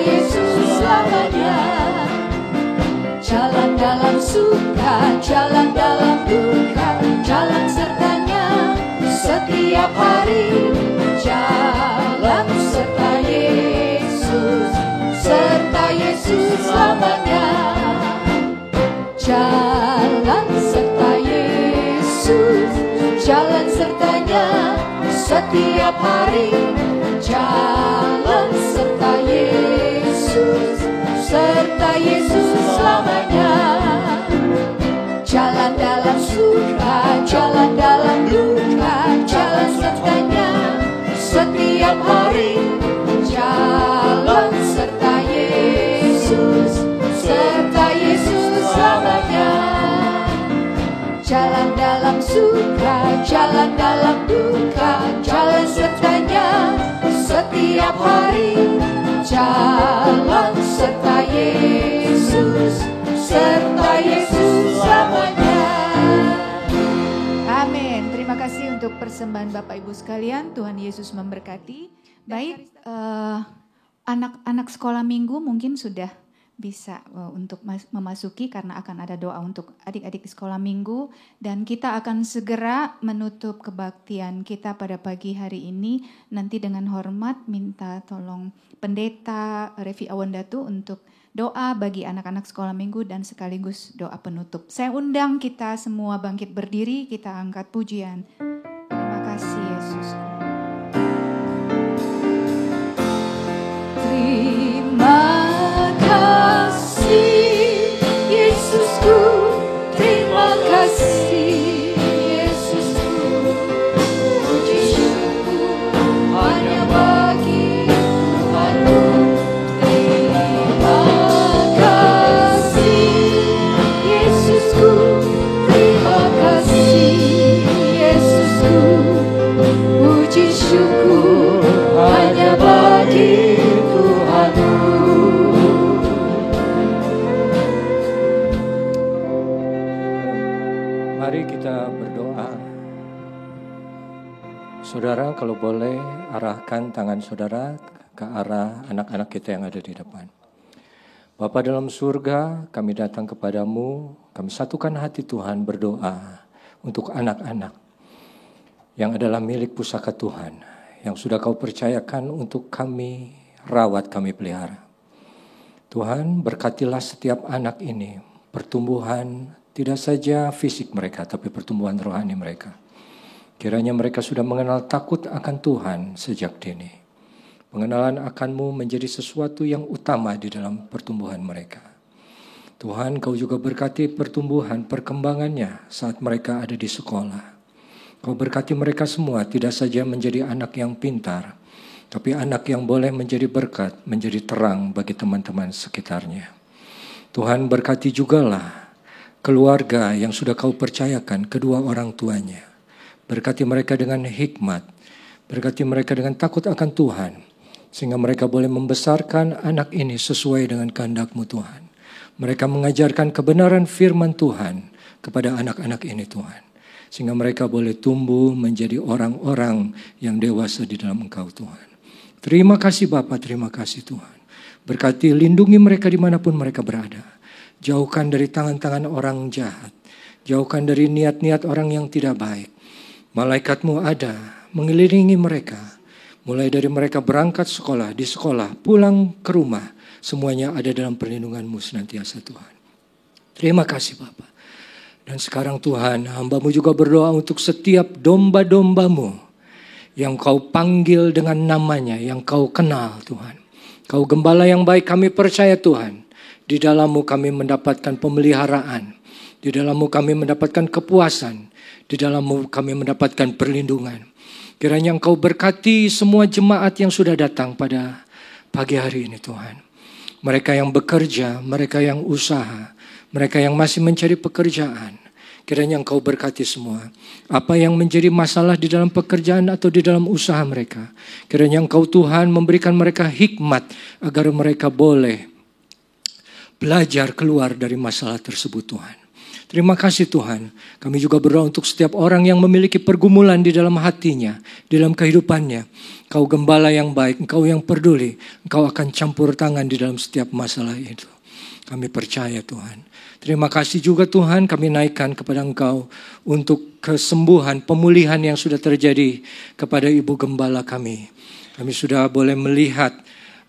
S3: Yesus selamanya. Jalan dalam suka, jalan dalam duka, jalan sertanya setiap hari. Jalan serta Yesus selamanya. Jalan serta Yesus, jalan sertanya setiap hari. Jalan serta Yesus selamanya. Jalan dalam suka, jalan dalam duka, jalan sertanya setiap hari. Jalan serta Yesus selamanya. Jalan dalam suka, jalan dalam duka, jalan sertanya setiap hari. Jalan serta Yesus selamanya.
S1: Amin. Terima kasih untuk persembahan Bapak Ibu sekalian. Tuhan Yesus memberkati. Baik, anak-anak sekolah minggu mungkin sudah bisa untuk memasuki karena akan ada doa untuk adik-adik sekolah minggu. Dan kita akan segera menutup kebaktian kita pada pagi hari ini. Nanti dengan hormat minta tolong Pendeta Revi Awandatu untuk doa bagi anak-anak sekolah minggu dan sekaligus doa penutup. Saya undang kita semua bangkit berdiri, kita angkat pujian. Terima kasih Yesus.
S3: Terima kasih Yesusku, terima kasih Yesusku. Puji syukur hanya bagi Tuhanku. Terima kasih Yesusku, terima kasih Yesusku. Puji syukur hanya bagi Tuhanku.
S5: Mari kita berdoa. Saudara, kalau boleh arahkan tangan saudara ke arah anak-anak kita yang ada di depan. Bapa dalam surga, kami datang kepadamu, kami satukan hati Tuhan berdoa untuk anak-anak yang adalah milik pusaka Tuhan, yang sudah Kau percayakan untuk kami rawat, kami pelihara. Tuhan, berkatilah setiap anak ini, pertumbuhan tidak saja fisik mereka, tapi pertumbuhan rohani mereka. Kiranya mereka sudah mengenal takut akan Tuhan sejak dini. Pengenalan akan-Mu menjadi sesuatu yang utama di dalam pertumbuhan mereka. Tuhan, Kau juga berkati pertumbuhan, perkembangannya saat mereka ada di sekolah. Kau berkati mereka semua tidak saja menjadi anak yang pintar, tapi anak yang boleh menjadi berkat, menjadi terang bagi teman-teman sekitarnya. Tuhan, berkati jugalah keluarga yang sudah Kau percayakan kedua orang tuanya. Berkati mereka dengan hikmat, berkati mereka dengan takut akan Tuhan, sehingga mereka boleh membesarkan anak ini sesuai dengan kehendak-Mu Tuhan. Mereka mengajarkan kebenaran firman Tuhan kepada anak-anak ini Tuhan, sehingga mereka boleh tumbuh menjadi orang-orang yang dewasa di dalam Engkau Tuhan. Terima kasih Bapa, terima kasih Tuhan. Berkati, lindungi mereka dimanapun mereka berada. Jauhkan dari tangan-tangan orang jahat. Jauhkan dari niat-niat orang yang tidak baik. Malaikat-Mu ada mengelilingi mereka. Mulai dari mereka berangkat sekolah, di sekolah, pulang ke rumah. Semuanya ada dalam perlindungan-Mu senantiasa Tuhan. Terima kasih Bapa. Dan sekarang Tuhan, hamba-Mu juga berdoa untuk setiap domba-domba-Mu yang Kau panggil dengan namanya, yang Kau kenal Tuhan. Kau gembala yang baik, kami percaya Tuhan. Di dalam-Mu kami mendapatkan pemeliharaan. Di dalam-Mu kami mendapatkan kepuasan. Di dalam-Mu kami mendapatkan perlindungan. Kiranya Engkau berkati semua jemaat yang sudah datang pada pagi hari ini Tuhan. Mereka yang bekerja, mereka yang usaha, mereka yang masih mencari pekerjaan. Kiranya Engkau berkati semua. Apa yang menjadi masalah di dalam pekerjaan atau di dalam usaha mereka. Kiranya Engkau Tuhan memberikan mereka hikmat agar mereka boleh belajar keluar dari masalah tersebut Tuhan. Terima kasih Tuhan. Kami juga berdoa untuk setiap orang yang memiliki pergumulan di dalam hatinya, di dalam kehidupannya. Engkau gembala yang baik, Engkau yang peduli. Engkau akan campur tangan di dalam setiap masalah itu. Kami percaya Tuhan. Terima kasih juga Tuhan, kami naikkan kepada Engkau untuk kesembuhan, pemulihan yang sudah terjadi kepada Ibu Gembala kami. Kami sudah boleh melihat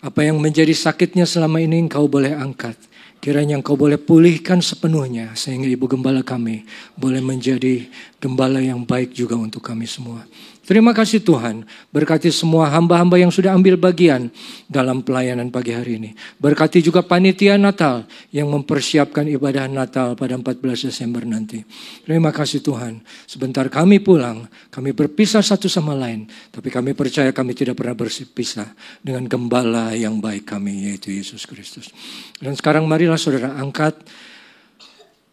S5: apa yang menjadi sakitnya selama ini Engkau boleh angkat. Kiranya Engkau boleh pulihkan sepenuhnya sehingga Ibu Gembala kami boleh menjadi gembala yang baik juga untuk kami semua. Terima kasih Tuhan, berkati semua hamba-hamba yang sudah ambil bagian dalam pelayanan pagi hari ini. Berkati juga panitia Natal yang mempersiapkan ibadah Natal pada 14 Desember nanti. Terima kasih Tuhan, sebentar kami pulang, kami berpisah satu sama lain. Tapi kami percaya kami tidak pernah berpisah dengan gembala yang baik kami, yaitu Yesus Kristus. Dan sekarang marilah saudara angkat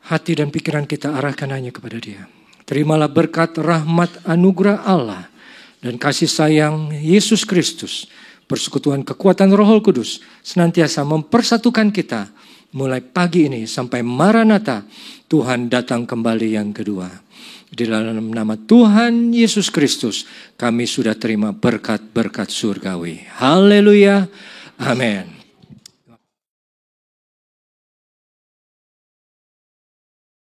S5: hati dan pikiran kita, arahkan hanya kepada Dia. Terimalah berkat, rahmat, anugerah Allah dan kasih sayang Yesus Kristus, persekutuan kekuatan Roh Kudus senantiasa mempersatukan kita mulai pagi ini sampai Maranatha, Tuhan datang kembali yang kedua. Di dalam nama Tuhan Yesus Kristus kami sudah terima berkat-berkat surgawi. Haleluya. Amin.